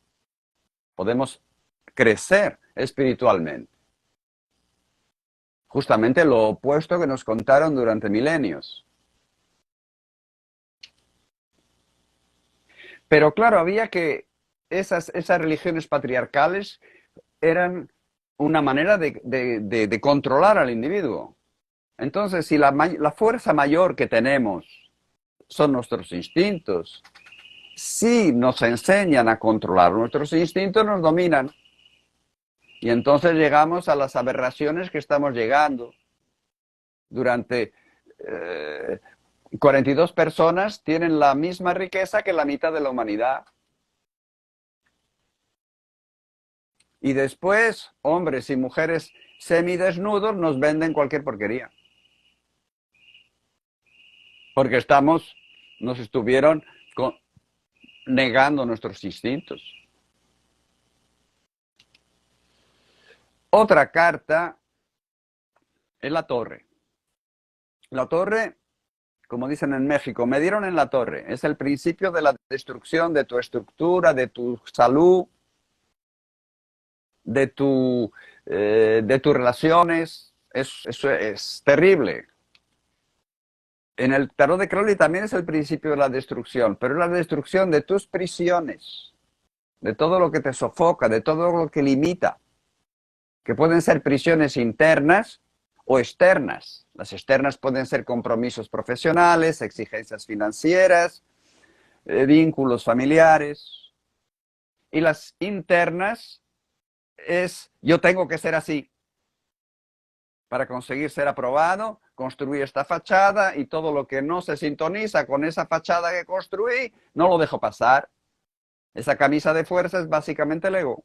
Podemos crecer espiritualmente. Justamente lo opuesto que nos contaron durante milenios. Pero claro, había que esas religiones patriarcales eran una manera de controlar al individuo. Entonces, si la fuerza mayor que tenemos son nuestros instintos, si nos enseñan a controlar nuestros instintos, nos dominan. Y entonces llegamos a las aberraciones que estamos llegando. Durante 42 personas tienen la misma riqueza que la mitad de la humanidad. Y después, hombres y mujeres semidesnudos nos venden cualquier porquería. Porque nos estuvieron negando nuestros instintos. Otra carta es la torre. La torre, como dicen en México, me dieron en la torre. Es el principio de la destrucción de tu estructura, de tu salud. de tus relaciones. Eso es terrible. En el tarot de Crowley también es el principio de la destrucción, pero es la destrucción de tus prisiones, de todo lo que te sofoca, de todo lo que limita, que pueden ser prisiones internas o externas. Las externas pueden ser compromisos profesionales, exigencias financieras, vínculos familiares. Y las internas es yo tengo que ser así para conseguir ser aprobado, construir esta fachada, y todo lo que no se sintoniza con esa fachada que construí, no lo dejo pasar. Esa camisa de fuerza es básicamente el ego.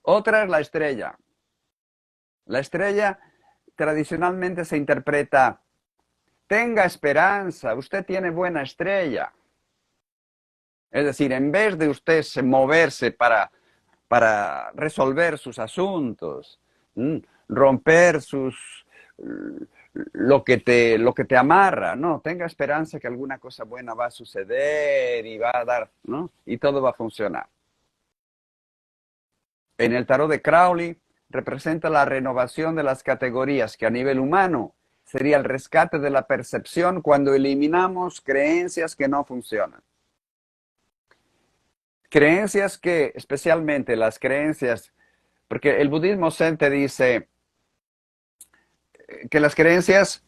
Otra es la estrella. La estrella tradicionalmente se interpreta: tenga esperanza, usted tiene buena estrella. Es decir, en vez de usted moverse para resolver sus asuntos, romper lo que te amarra, no, tenga esperanza que alguna cosa buena va a suceder y va a dar, ¿no? Y todo va a funcionar. En el tarot de Crowley representa la renovación de las categorías, que a nivel humano sería el rescate de la percepción cuando eliminamos creencias que no funcionan. Creencias que, especialmente las creencias, porque el budismo zen te dice que las creencias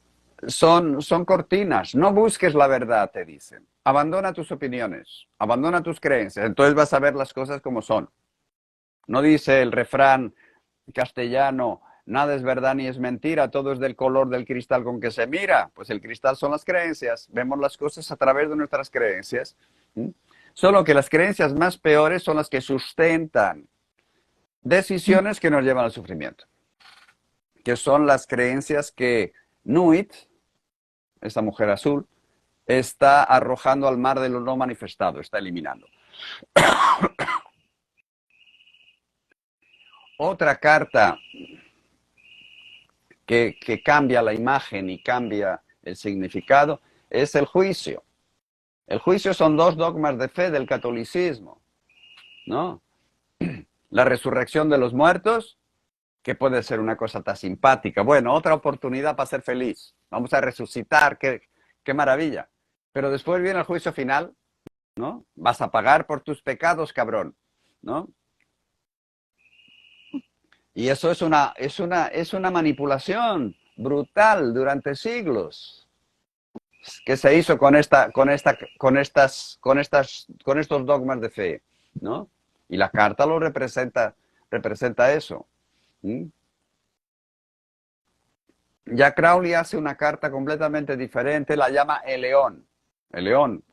son cortinas, no busques la verdad, te dicen. Abandona tus opiniones, abandona tus creencias, entonces vas a ver las cosas como son. No dice el refrán castellano, nada es verdad ni es mentira, todo es del color del cristal con que se mira. Pues el cristal son las creencias, vemos las cosas a través de nuestras creencias. Solo que las creencias más peores son las que sustentan decisiones que nos llevan al sufrimiento, que son las creencias que Nuit, esta mujer azul, está arrojando al mar de lo no manifestado, está eliminando. Otra carta que cambia la imagen y cambia el significado es el juicio. El juicio son dos dogmas de fe del catolicismo, ¿no? La resurrección de los muertos, que puede ser una cosa tan simpática. Bueno, otra oportunidad para ser feliz. Vamos a resucitar, qué maravilla. Pero después viene el juicio final, ¿no? Vas a pagar por tus pecados, cabrón, ¿no? Y eso es una manipulación brutal durante siglos que se hizo con estos dogmas de fe, ¿no? Y la carta lo representa eso. Ya Crowley hace una carta completamente diferente, la llama el león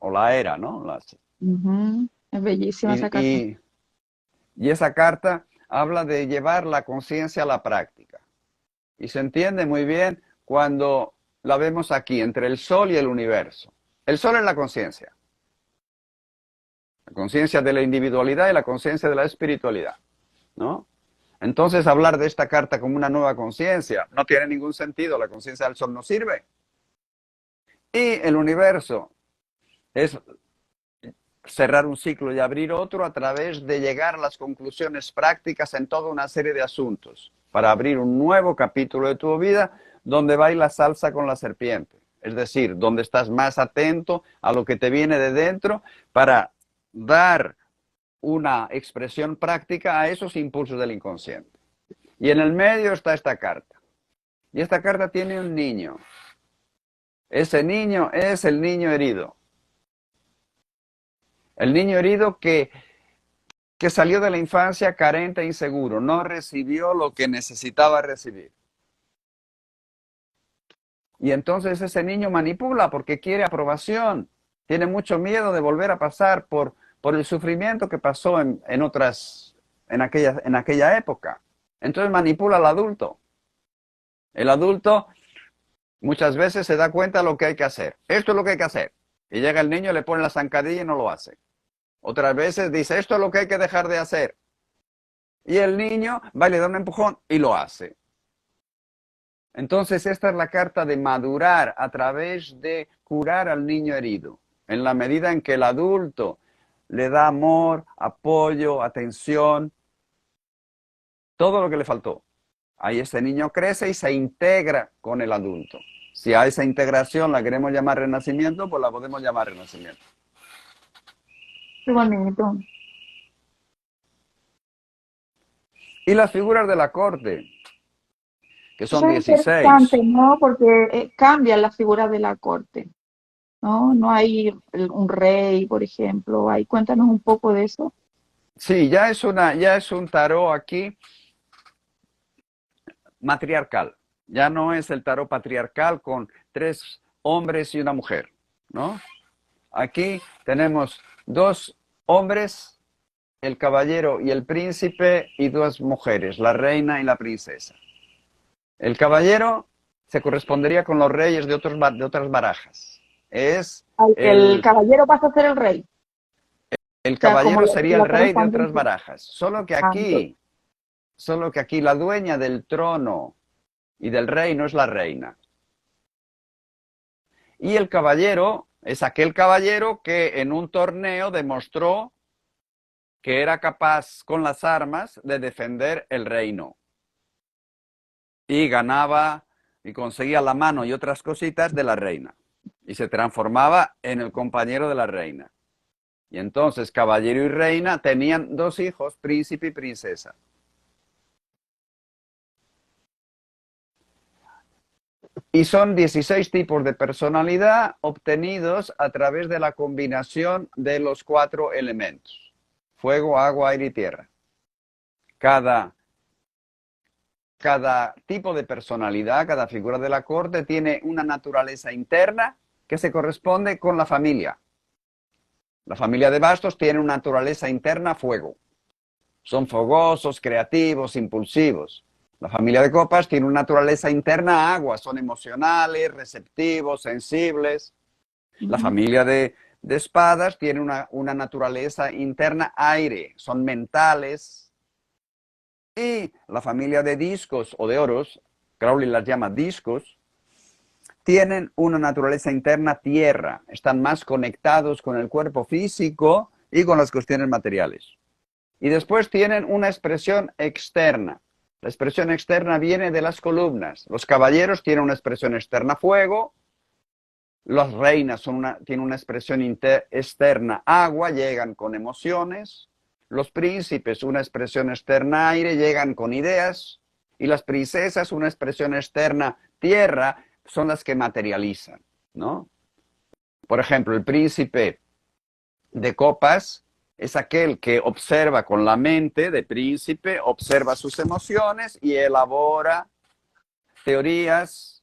o la era, ¿no? Es bellísima esa carta. Y esa carta habla de llevar la conciencia a la práctica. Y se entiende muy bien cuando la vemos aquí, entre el sol y el universo. El sol es la conciencia. La conciencia de la individualidad y la conciencia de la espiritualidad, ¿no? Entonces, hablar de esta carta como una nueva conciencia no tiene ningún sentido. La conciencia del sol no sirve. Y el universo es cerrar un ciclo y abrir otro a través de llegar a las conclusiones prácticas en toda una serie de asuntos, para abrir un nuevo capítulo de tu vida donde baila salsa con la serpiente. Es decir, donde estás más atento a lo que te viene de dentro para dar una expresión práctica a esos impulsos del inconsciente. Y en el medio está esta carta. Y esta carta tiene un niño. Ese niño es el niño herido. El niño herido que salió de la infancia carente e inseguro, no recibió lo que necesitaba recibir. Y entonces ese niño manipula porque quiere aprobación. Tiene mucho miedo de volver a pasar por el sufrimiento que pasó en aquella época. Entonces manipula al adulto. El adulto muchas veces se da cuenta de lo que hay que hacer. Esto es lo que hay que hacer. Y llega el niño, le pone la zancadilla y no lo hace. Otras veces dice, esto es lo que hay que dejar de hacer. Y el niño va y le da un empujón y lo hace. Entonces esta es la carta de madurar a través de curar al niño herido. En la medida en que el adulto le da amor, apoyo, atención, todo lo que le faltó. Ahí ese niño crece y se integra con el adulto. Si a esa integración la queremos llamar renacimiento, pues la podemos llamar renacimiento. Qué bonito. Y las figuras de la corte, que son Eso es interesante, 16. ¿no? Porque cambian las figuras de la corte, ¿no? No hay un rey, por ejemplo. Ahí cuéntanos un poco de eso. Sí, ya es un tarot aquí matriarcal. Ya no es el tarot patriarcal con 3 hombres y una mujer, ¿no? Aquí tenemos 2 hombres, el caballero y el príncipe, y 2 mujeres, la reina y la princesa. El caballero se correspondería con los reyes de otras barajas. Es El el, caballero pasa a ser el rey. el O sea, como caballero sería el la rey de otras correspondencia. barajas. Ah, Solo que aquí la dueña del trono y del reino es la reina. Y el caballero es aquel caballero que en un torneo demostró que era capaz con las armas de defender el reino. Y ganaba y conseguía la mano y otras cositas de la reina. Y se transformaba en el compañero de la reina. Y entonces caballero y reina tenían 2 hijos, príncipe y princesa. Y son 16 tipos de personalidad obtenidos a través de la combinación de los 4 elementos. Fuego, agua, aire y tierra. Cada tipo de personalidad, cada figura de la corte tiene una naturaleza interna que se corresponde con la familia. La familia de Bastos tiene una naturaleza interna fuego. Son fogosos, creativos, impulsivos. La familia de Copas tiene una naturaleza interna agua, son emocionales, receptivos, sensibles. La familia de Espadas tiene una naturaleza interna aire, son mentales. Y la familia de Discos o de Oros, Crowley las llama discos, tienen una naturaleza interna tierra, están más conectados con el cuerpo físico y con las cuestiones materiales. Y después tienen una expresión externa. La expresión externa viene de las columnas. Los caballeros tienen una expresión externa fuego, las reinas tienen una expresión externa agua, llegan con emociones, los príncipes una expresión externa aire, llegan con ideas, y las princesas una expresión externa tierra, son las que materializan, ¿no? Por ejemplo, el príncipe de copas es aquel que observa con la mente de príncipe, observa sus emociones y elabora teorías,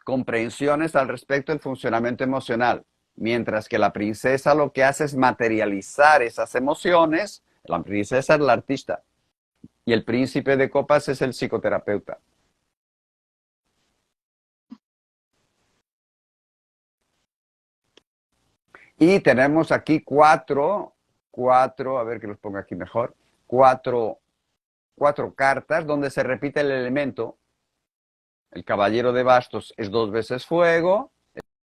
comprensiones al respecto del funcionamiento emocional. Mientras que la princesa lo que hace es materializar esas emociones. La princesa es la artista y el príncipe de copas es el psicoterapeuta. Y tenemos aquí cuatro, a ver que los ponga aquí mejor, cuatro cartas donde se repite el elemento. El caballero de bastos es 2 veces fuego,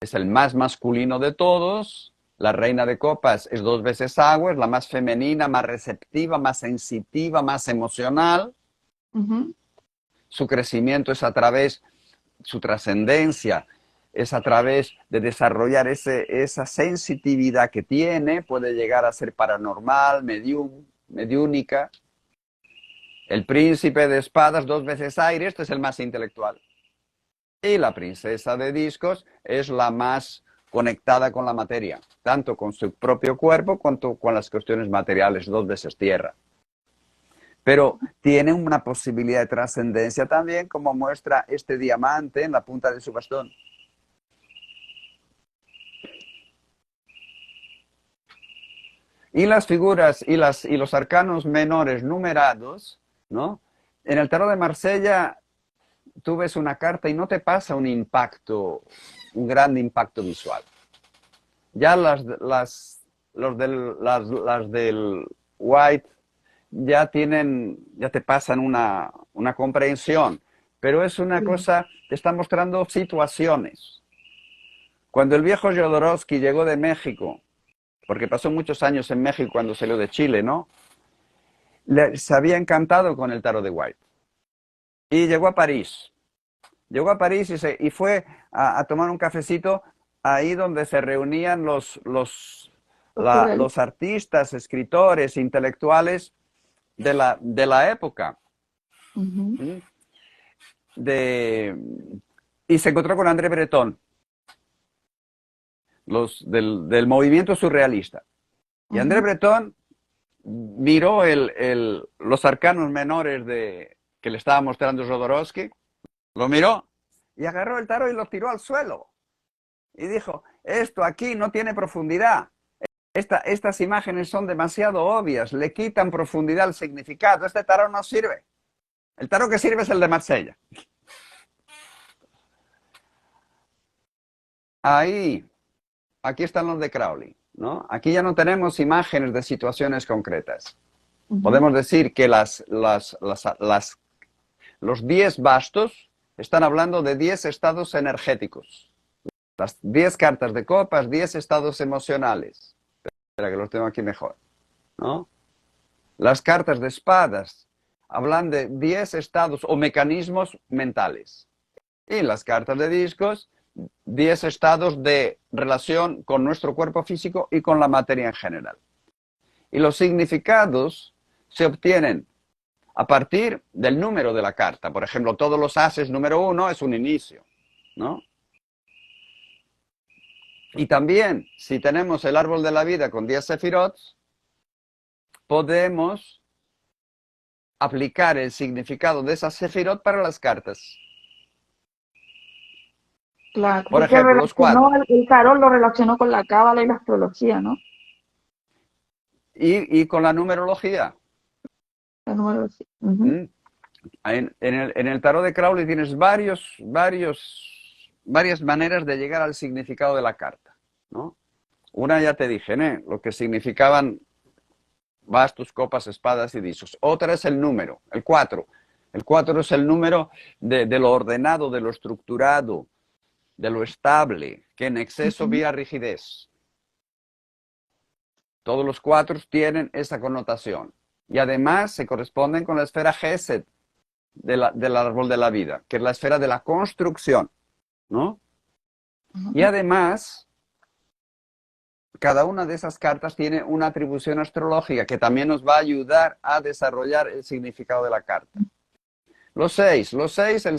es el más masculino de todos. La reina de copas es 2 veces agua, es la más femenina, más receptiva, más sensitiva, más emocional. Su crecimiento es a través, su trascendencia es a través de desarrollar esa sensitividad que tiene, puede llegar a ser paranormal, mediúnica. El príncipe de espadas, 2 veces aire, este es el más intelectual. Y la princesa de discos es la más conectada con la materia, tanto con su propio cuerpo cuanto con las cuestiones materiales, 2 veces tierra. Pero tiene una posibilidad de trascendencia también, como muestra este diamante en la punta de su bastón. Y las figuras y los arcanos menores numerados, ¿no? En el tarot de Marsella tú ves una carta y no te pasa un impacto, un gran impacto visual. Ya las del White ya te pasan una comprensión, pero es una cosa, te está mostrando situaciones. Cuando el viejo Jodorowsky llegó de México porque pasó muchos años en México cuando salió de Chile, ¿no? Se había encantado con el tarot de White. Y llegó a París. Llegó a París y fue a tomar un cafecito ahí donde se reunían los artistas, escritores, intelectuales de la época. Ujú. ¿Mm? Y se encontró con André Breton, del movimiento surrealista. Y André Ujú. Breton miró los arcanos menores que le estaba mostrando Jodorowsky, lo miró y agarró el tarot y lo tiró al suelo. Y dijo, esto aquí no tiene profundidad. Estas imágenes son demasiado obvias, le quitan profundidad al significado. Este tarot no sirve. El tarot que sirve es el de Marsella. Aquí están los de Crowley, ¿no? Aquí ya no tenemos imágenes de situaciones concretas. Ujú. Podemos decir que los 10 bastos están hablando de 10 estados energéticos. Las 10 cartas de copas, 10 estados emocionales. Espera que los tengo aquí mejor, ¿no? Las cartas de espadas hablan de 10 estados o mecanismos mentales. Y las cartas de discos, 10 estados de relación con nuestro cuerpo físico y con la materia en general. Y los significados se obtienen a partir del número de la carta. Por ejemplo, todos los ases número 1 es un inicio, ¿no? Y también, si tenemos el árbol de la vida con 10 sefirot, podemos aplicar el significado de esas sefirot para las cartas. Claro, Por porque ejemplo, los 4. el tarot lo relacionó con la cábala y la astrología, ¿no? Y con la numerología. La numerología. Ujú. ¿Mm? En el tarot de Crowley tienes varias maneras de llegar al significado de la carta, ¿no? Una ya te dije, ¿no? Lo que significaban bastos, copas, espadas y discos. Otra es el número, el 4. El 4 es el número de lo ordenado, de lo estructurado, de lo estable, que en exceso Ujú. vía rigidez. Todos los 4 tienen esa connotación. Y además se corresponden con la esfera Gesed del árbol de la vida, que es la esfera de la construcción, ¿no? Y Ujú. además, cada una de esas cartas tiene una atribución astrológica que también nos va a ayudar a desarrollar el significado de la carta. El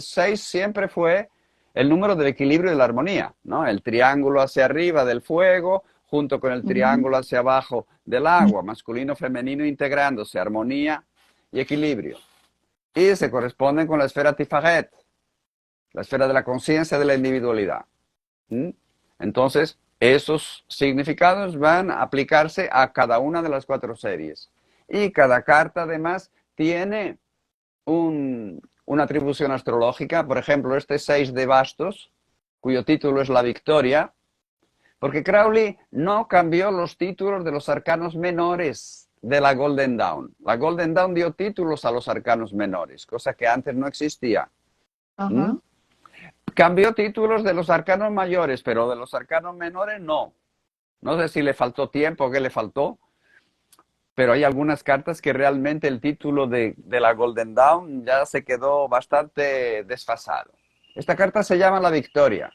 6 siempre fue el número del equilibrio y de la armonía, ¿no? El triángulo hacia arriba del fuego, junto con el Ujú. triángulo hacia abajo del agua, masculino, femenino, integrándose, armonía y equilibrio. Y se corresponden con la esfera Tifaret, la esfera de la conciencia de la individualidad. ¿Mm? Entonces, esos significados van a aplicarse a cada una de las 4 series. Y cada carta, además, tiene una atribución astrológica. Por ejemplo, este 6 de bastos, cuyo título es la victoria, porque Crowley no cambió los títulos de los arcanos menores de la Golden Dawn. La Golden Dawn dio títulos a los arcanos menores, cosa que antes no existía. ¿Mm? Ajá. Cambió títulos de los arcanos mayores, pero de los arcanos menores no. No sé si le faltó tiempo o qué le faltó, pero hay algunas cartas que realmente el título de la Golden Dawn ya se quedó bastante desfasado. Esta carta se llama la victoria,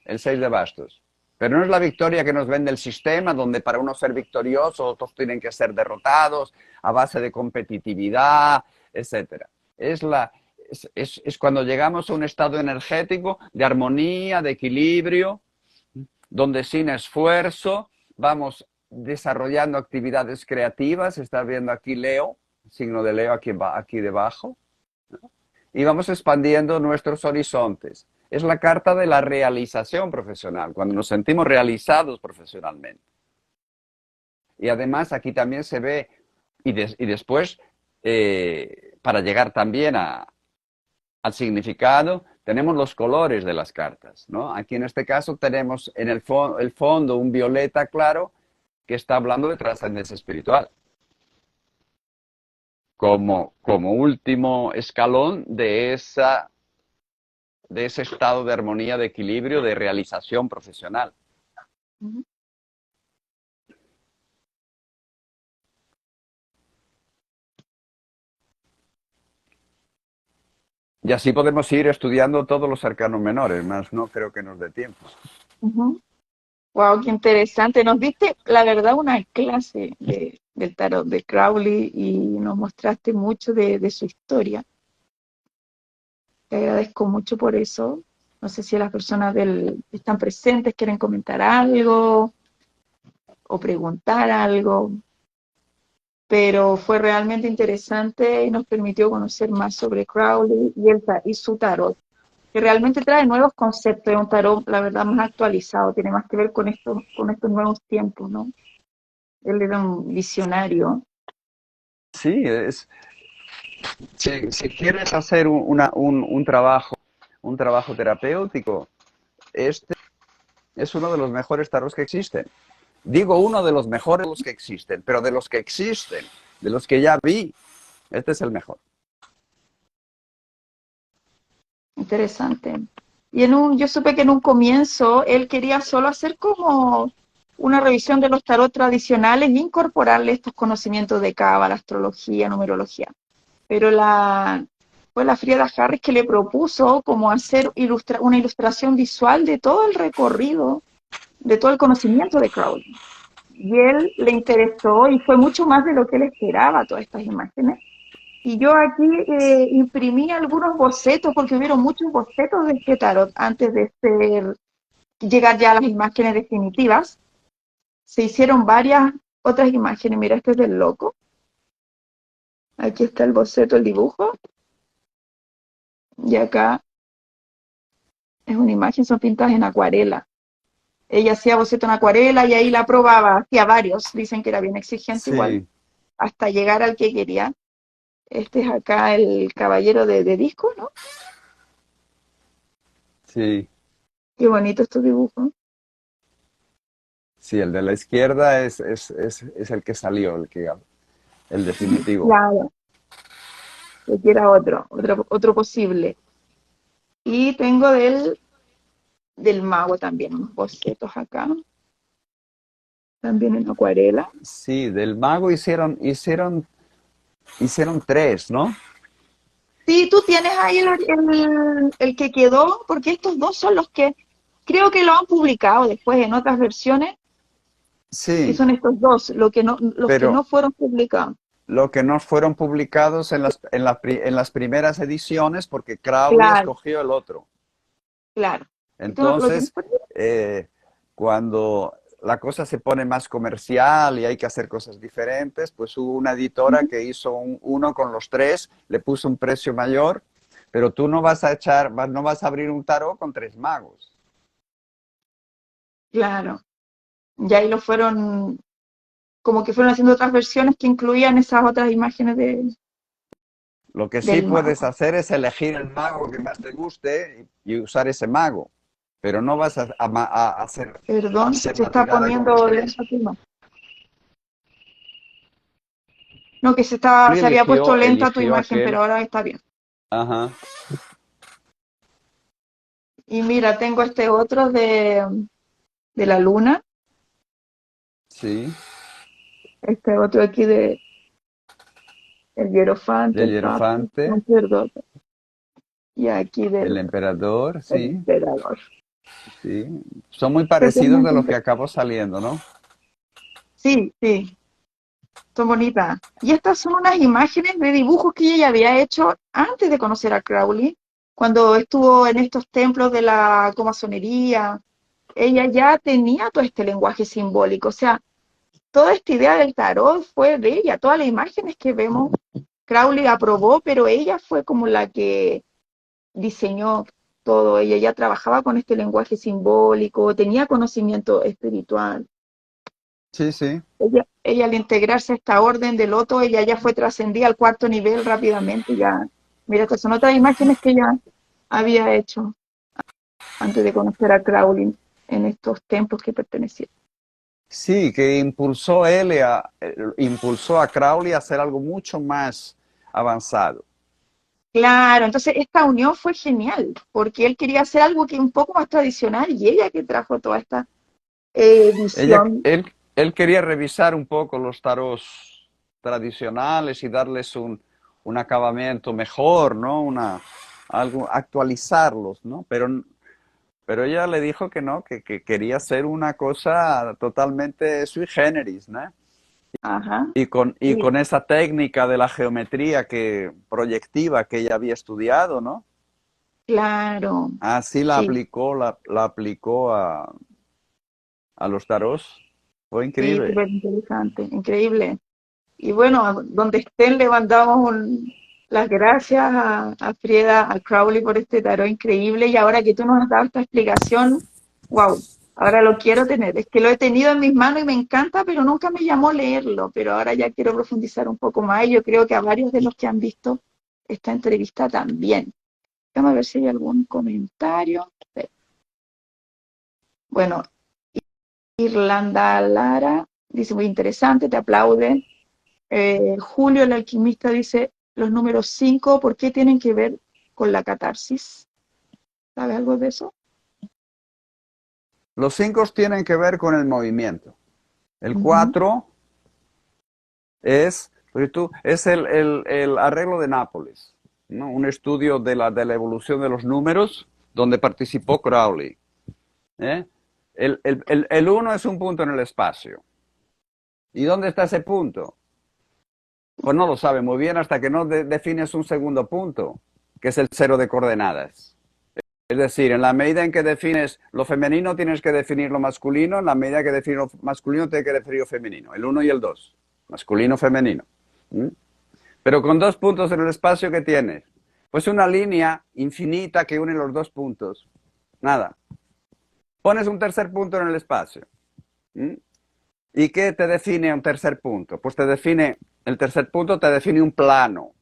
el 6 de bastos. Pero no es la victoria que nos vende el sistema, donde para uno ser victorioso otros tienen que ser derrotados a base de competitividad, etc. Es cuando llegamos a un estado energético de armonía, de equilibrio, donde sin esfuerzo vamos desarrollando actividades creativas. Estás viendo aquí Leo, signo de Leo aquí debajo, y vamos expandiendo nuestros horizontes. Es la carta de la realización profesional, cuando nos sentimos realizados profesionalmente. Y además aquí también se ve, y después, para llegar también al significado, tenemos los colores de las cartas, ¿no? Aquí en este caso tenemos en el fondo un violeta claro que está hablando de trascendencia espiritual. Como último escalón de ese estado de armonía, de equilibrio, de realización profesional. Ujú. Y así podemos ir estudiando todos los arcanos menores, más no creo que nos dé tiempo. Wow, qué interesante. Nos diste, la verdad, una clase del tarot de Crowley y nos mostraste mucho de su historia. Te agradezco mucho por eso. No sé si las personas que están presentes quieren comentar algo o preguntar algo, pero fue realmente interesante y nos permitió conocer más sobre Crowley y su tarot, que realmente trae nuevos conceptos. Es un tarot, la verdad, más actualizado, tiene más que ver con estos nuevos tiempos, ¿no? Él era un visionario. Sí, si quieres hacer un trabajo terapéutico, este es uno de los mejores tarots que existen. Digo uno de los mejores que existen, pero de los que existen, de los que ya vi, este es el mejor. Interesante. Yo supe que en un comienzo él quería solo hacer como una revisión de los tarot tradicionales e incorporarle estos conocimientos de cábala, astrología, numerología. Pero fue la Frieda Harris que le propuso como hacer una ilustración visual de todo el recorrido, de todo el conocimiento de Crowley. Y él le interesó y fue mucho más de lo que él esperaba todas estas imágenes. Y yo aquí imprimí algunos bocetos, porque hubieron muchos bocetos de este tarot antes de llegar ya a las imágenes definitivas. Se hicieron varias otras imágenes. Mira, este es del loco. Aquí está el boceto, el dibujo. Y acá es una imagen, son pintadas en acuarela. Ella hacía boceto en acuarela y ahí la probaba, hacía varios. Dicen que era bien exigente igual, Sí, hasta llegar al que quería. Este es acá el caballero de disco, ¿no? sí, Qué bonito estos dibujos. sí, el de la izquierda es el que salió, el definitivo. Claro, que quiera otro posible. Y tengo del mago también, unos bocetos acá, también en acuarela. Sí, del mago hicieron tres, ¿no? Sí, tú tienes ahí el que quedó, porque estos dos son los que creo que lo han publicado después en otras versiones, y Sí, son estos dos, los que no pero fueron publicados. lo que no fueron publicados en las primeras ediciones porque Crowley Claro, escogió el otro. claro. ¿Y tú lo tienes Entonces, por ahí? eh, cuando la cosa se pone más comercial y hay que hacer cosas diferentes, pues hubo una editora Ujú. que hizo uno con los tres, le puso un precio mayor, pero tú no vas a abrir un tarot con tres magos. Claro. Y ahí como que fueron haciendo otras versiones que incluían esas otras imágenes Lo que sí del puedes mago. hacer es elegir el mago que más te guste y usar ese mago, pero no vas Perdón, hacer se una está tirada con los poniendo tres. lenta tu imagen. No, que Crowley se había puesto lenta tu eligió imagen, pero aquel. ahora está bien. Ajá, Y mira, tengo este otro de la luna, sí, este otro aquí el hierofante, del el papa, el hierofante, sacerdote, y aquí el del emperador, el sí. emperador. Sí, son muy parecidos de Realmente lo que acabó saliendo, ¿no? sí, sí, son bonitas. Y estas son unas imágenes de dibujos que ella ya había hecho antes de conocer a Crowley, cuando estuvo en estos templos de la comasonería. Ella ya tenía todo este lenguaje simbólico, o sea, toda esta idea del tarot fue de ella, todas las imágenes que vemos, Crowley aprobó, pero ella fue como la que diseñó todo, ella ya trabajaba con este lenguaje simbólico, tenía conocimiento espiritual. Sí, sí. Ella al integrarse a esta orden de loto, ella ya fue trascendida al cuarto nivel rápidamente, ya, mira, estas son otras imágenes que ella había hecho antes de conocer a Crowley en estos templos que pertenecía. Sí, que impulsó a Crowley a hacer algo mucho más avanzado. Claro, entonces esta unión fue genial, porque él quería hacer algo que un poco más tradicional y ella que trajo toda esta Ella, visión. él quería revisar un poco los tarots tradicionales y darles un acabamiento mejor, ¿no? actualizarlos, ¿no? Pero ella le dijo que no, que quería hacer una cosa totalmente sui generis, ¿no? Ajá. Y Sí, con esa técnica de la geometría proyectiva que ella había estudiado, ¿no? claro. Así Sí, la aplicó a los tarots. Fue sí, increíble. súper interesante, increíble. Y bueno, donde estén, le mandamos las gracias a Frieda, a Crowley por este tarot increíble. Y ahora que tú nos has dado esta explicación, wow, ahora lo quiero tener. Es que lo he tenido en mis manos y me encanta, pero nunca me llamó leerlo. Pero ahora ya quiero profundizar un poco más y yo creo que a varios de los que han visto esta entrevista también. Déjame ver si hay algún comentario. Bueno, Irlanda Lara dice muy interesante, te aplaude. Julio, el alquimista, dice los números 5, ¿por qué tienen que ver con la catarsis? ¿Sabes algo de eso? Los 5 tienen que ver con el movimiento. El Ujú. 4 es el arreglo de Nápoles, ¿no? Un estudio de la evolución de los números donde participó Crowley. ¿Eh? El 1 es un punto en el espacio. ¿Y dónde está ese punto? Pues no lo sabe muy bien hasta que no defines un segundo punto, que es el cero de coordenadas. Es decir, en la medida en que defines lo femenino, tienes que definir lo masculino, en la medida que defines lo masculino, tienes que definir lo femenino, el 1 y el 2, masculino, femenino. ¿Mm? Pero con 2 puntos en el espacio, ¿qué tienes? Pues una línea infinita que une los 2 puntos. Nada. Pones un tercer punto en el espacio. ¿Mm? ¿Y qué te define un tercer punto? Pues el tercer punto te define un plano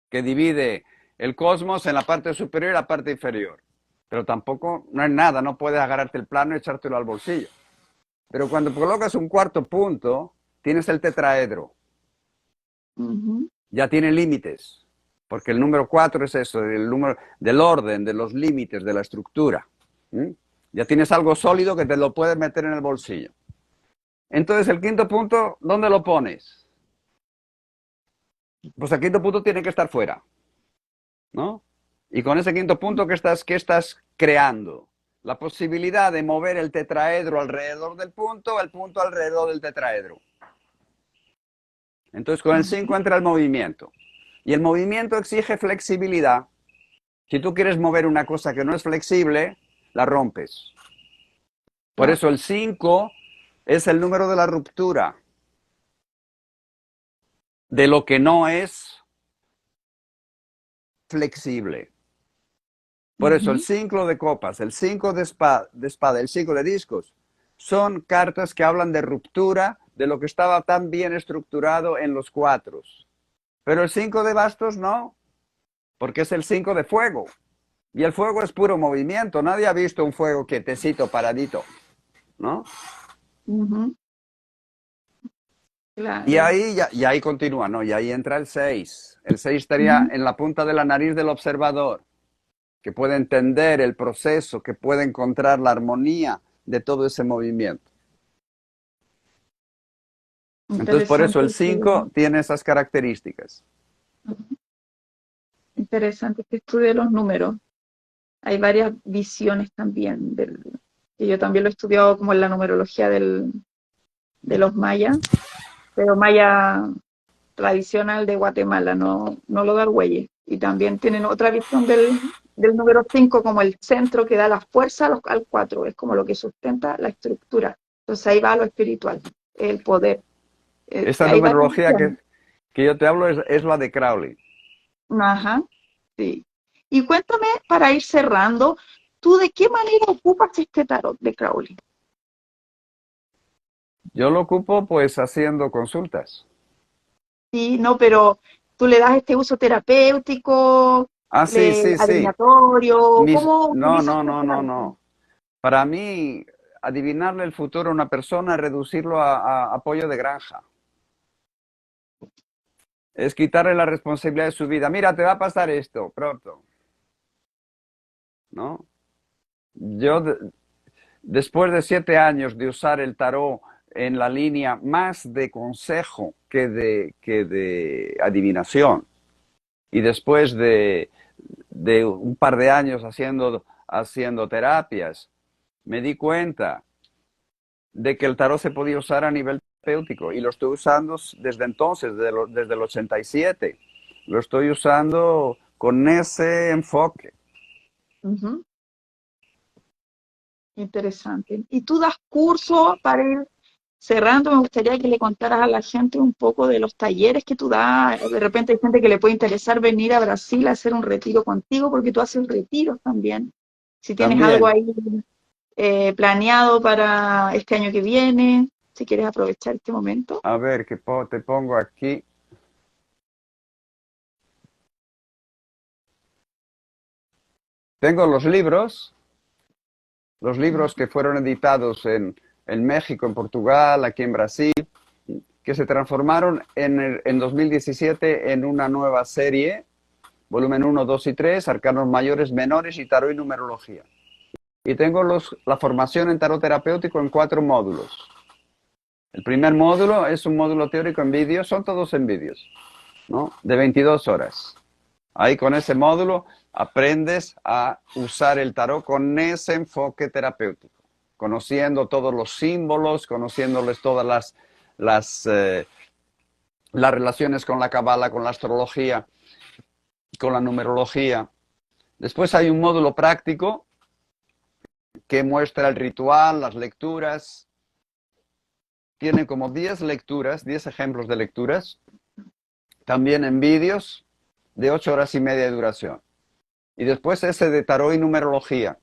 que divide el cosmos en la parte superior y la parte inferior. Pero tampoco, no es nada, no puedes agarrarte el plano y echártelo al bolsillo. Pero cuando colocas un cuarto punto, tienes el tetraedro. Ujú. Ya tiene límites, porque el número 4 es eso, el número del orden, de los límites, de la estructura. ¿Mm? Ya tienes algo sólido que te lo puedes meter en el bolsillo. Entonces, el quinto punto, ¿dónde lo pones? Pues el quinto punto tiene que estar fuera, ¿no? Y con ese quinto punto, qué estás creando? La posibilidad de mover el tetraedro alrededor del punto, el punto alrededor del tetraedro. Entonces, con el 5 Ujú. entra el movimiento. Y el movimiento exige flexibilidad. Si tú quieres mover una cosa que no es flexible, la rompes. Por Claro. eso el 5 es el número de la ruptura, de lo que no es flexible. Por eso el Ujú. 5 de copas, el 5 de espada, el 5 de discos, son cartas que hablan de ruptura de lo que estaba tan bien estructurado en los 4. Pero el 5 de bastos no, porque es el 5 de fuego. Y el fuego es puro movimiento. Nadie ha visto un fuego quietecito, paradito, ¿no? Ujú. Y Claro. ahí continúa, ¿no? Y ahí entra el 6. El 6 estaría Ujú. en la punta de la nariz del observador, que puede entender el proceso, que puede encontrar la armonía de todo ese movimiento. Entonces, por eso Interesante, el 5 tiene esas características. interesante este estudio de los números. Hay varias visiones también, que yo también lo he estudiado como en la numerología de los mayas, pero maya tradicional de Guatemala, no lo da Argüelles. Y también tienen otra visión del número 5 como el centro que da la fuerza al 4, es como lo que sustenta la estructura. Entonces ahí va lo espiritual, el poder. Esa Hay varias numerología visiones. que yo te hablo es la de Crowley. Ajá, sí. Y cuéntame, para ir cerrando, ¿tú de qué manera ocupas este tarot de Crowley? Yo lo ocupo pues haciendo consultas. Sí, no, pero tú le das este uso terapéutico, Ah, sí, sí, sí. adivinatorio, ¿cómo No, utilizas no, tu no, no, herramienta? no. Para mí, adivinarle el futuro a una persona es reducirlo a apoyo de granja. Es quitarle la responsabilidad de su vida. Mira, te va a pasar esto pronto, ¿no? Yo, después de 7 años de usar el tarot en la línea más de consejo que de adivinación, y después de un par de años haciendo terapias, me di cuenta de que el tarot se podía usar a nivel terapéutico y lo estoy usando desde entonces, desde el 87. Lo estoy usando con ese enfoque. Ujú. Interesante. ¿Y tú das cursos para ir cerrando? Me gustaría que le contaras a la gente un poco de los talleres que tú das. De repente hay gente que le puede interesar venir a Brasil a hacer un retiro contigo, porque tú haces retiros también. Si tienes algo También, ahí planeado para este año que viene, si quieres aprovechar este momento. a ver, te pongo aquí. Tengo los libros que fueron editados en México, en Portugal, aquí en Brasil, que se transformaron en 2017 en una nueva serie, volumen 1, 2 y 3, arcanos mayores, menores y tarot y numerología. Y tengo la formación en tarot terapéutico en 4 módulos. El primer módulo es un módulo teórico en vídeos, son todos en vídeos, ¿no? De 22 horas. Ahí con ese módulo aprendes a usar el tarot con ese enfoque terapéutico, conociendo todos los símbolos, conociéndoles todas las relaciones con la cabala, con la astrología, con la numerología. Después hay un módulo práctico que muestra el ritual, las lecturas. Tiene como 10 lecturas, 10 ejemplos de lecturas, también en vídeos de 8 horas y media de duración. Y después ese de tarot y numerología,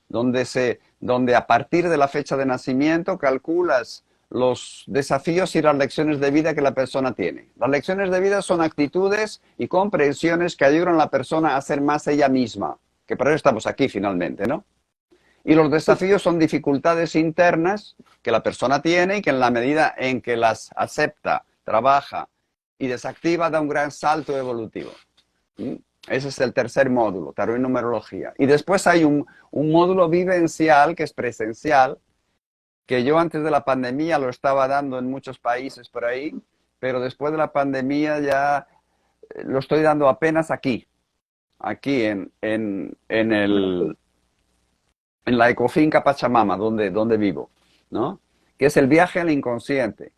donde a partir de la fecha de nacimiento calculas los desafíos y las lecciones de vida que la persona tiene. Las lecciones de vida son actitudes y comprensiones que ayudan a la persona a ser más ella misma, que para eso estamos aquí finalmente, ¿no? Y los desafíos son dificultades internas que la persona tiene y que en la medida en que las acepta, trabaja y desactiva, da un gran salto evolutivo. ¿Mm? Ese es el tercer módulo, tarot y numerología. Y después hay un módulo vivencial que es presencial, que yo antes de la pandemia lo estaba dando en muchos países por ahí, pero después de la pandemia ya lo estoy dando apenas aquí en la ecofinca Pachamama, donde vivo, ¿no? Que es el viaje al inconsciente,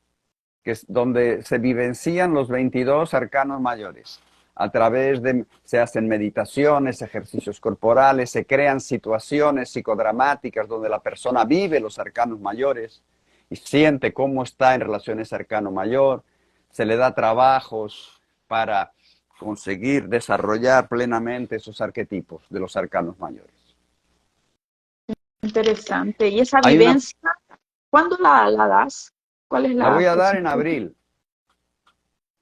que es donde se vivencian los 22 arcanos mayores. A través de, se hacen meditaciones, ejercicios corporales, se crean situaciones psicodramáticas donde la persona vive los arcanos mayores y siente cómo está en relación a ese arcano mayor. Se le da trabajos para conseguir desarrollar plenamente esos arquetipos de los arcanos mayores. Interesante. ¿Y esa Hay una, vivencia, cuándo la das? ¿Cuál es la la voy a dar próxima? en abril.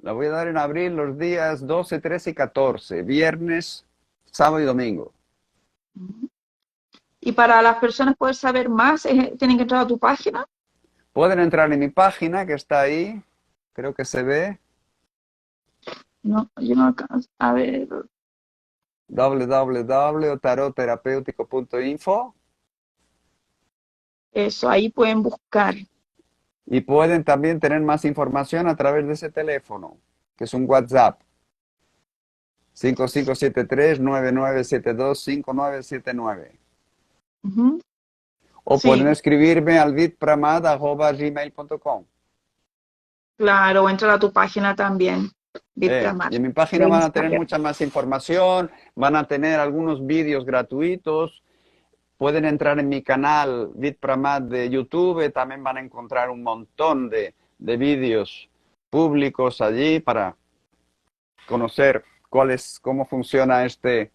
La voy a dar en abril los días 12, 13 y 14, viernes, sábado y domingo. Y para las personas poder saber más, tienen que entrar a tu página. Pueden entrar en mi página que está ahí, creo que se ve, No, yo no alcanzo. A ver, www.tarotterapéutico.info eso, ahí pueden buscar. y pueden también tener más información a través de ese teléfono, que es un WhatsApp, 5573-9972-5979. Ujú. O pueden Sí, escribirme al vidpramad@gmail.com. claro, o entrar a tu página también, Bitpramar, Y en mi de página van a tener Instagram. mucha más información, van a tener algunos vídeos gratuitos, pueden entrar en mi canal Vidpramat de YouTube, también van a encontrar un montón de vídeos públicos allí para conocer cómo funciona este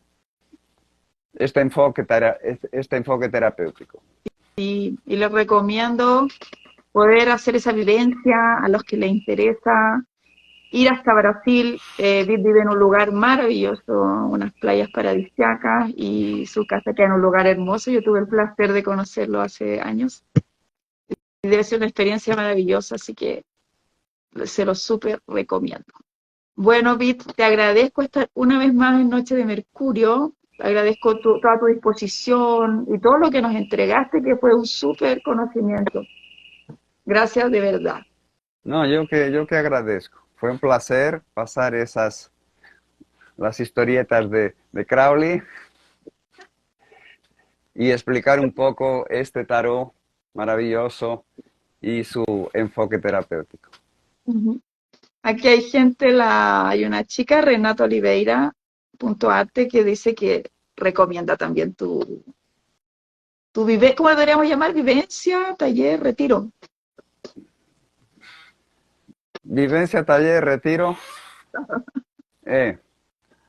enfoque terapéutico. Y les recomiendo poder hacer esa vivencia a los que les interesa ir hasta Brasil. Viv vive en un lugar maravilloso, unas playas paradisíacas y su casa queda en un lugar hermoso. Yo tuve el placer de conocerlo hace años y debe ser una experiencia maravillosa, así que se lo súper recomiendo. Bueno, Bit, te agradezco estar una vez más en Noche de Mercurio. Agradezco toda tu disposición y todo lo que nos entregaste, que fue un súper conocimiento. Gracias de verdad. No, yo que agradezco. Fue un placer pasar las historietas de Crowley y explicar un poco este tarot maravilloso y su enfoque terapéutico. Ujú. Aquí hay gente, hay una chica, Renata Oliveira, .arte, que dice que recomienda también ¿cómo lo deberíamos llamar? Vivencia, taller, retiro. Vivencia, taller, retiro.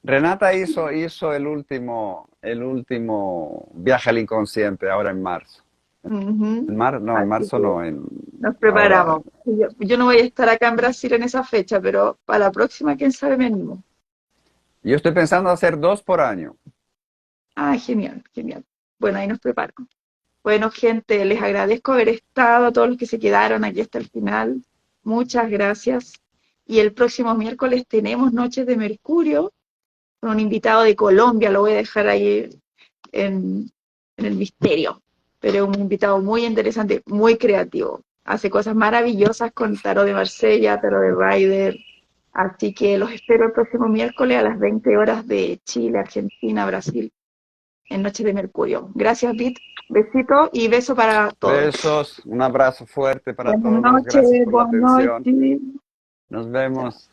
Renata hizo el último viaje al inconsciente ahora en marzo. Ujú. No, en Así marzo que no, nos ahora. preparamos. Yo no voy a estar acá en Brasil en esa fecha, pero para la próxima, quién sabe, me animo. Yo estoy pensando hacer 2 por año. Ah, genial, genial. Bueno, ahí nos preparamos. Bueno, gente, les agradezco haber estado, a todos los que se quedaron aquí hasta el final. Muchas gracias. Y el próximo miércoles tenemos Noches de Mercurio con un invitado de Colombia, lo voy a dejar ahí en el misterio, pero un invitado muy interesante, muy creativo. Hace cosas maravillosas con Tarot de Marsella, Tarot de Rider. Así que los espero el próximo miércoles a las 20 horas de Chile, Argentina, Brasil, en Noches de Mercurio. Gracias, Bit. Besito y beso para todos. Besos, un abrazo fuerte para Buenas todos. Gracias noches, por la buenas atención. noches. Nos vemos.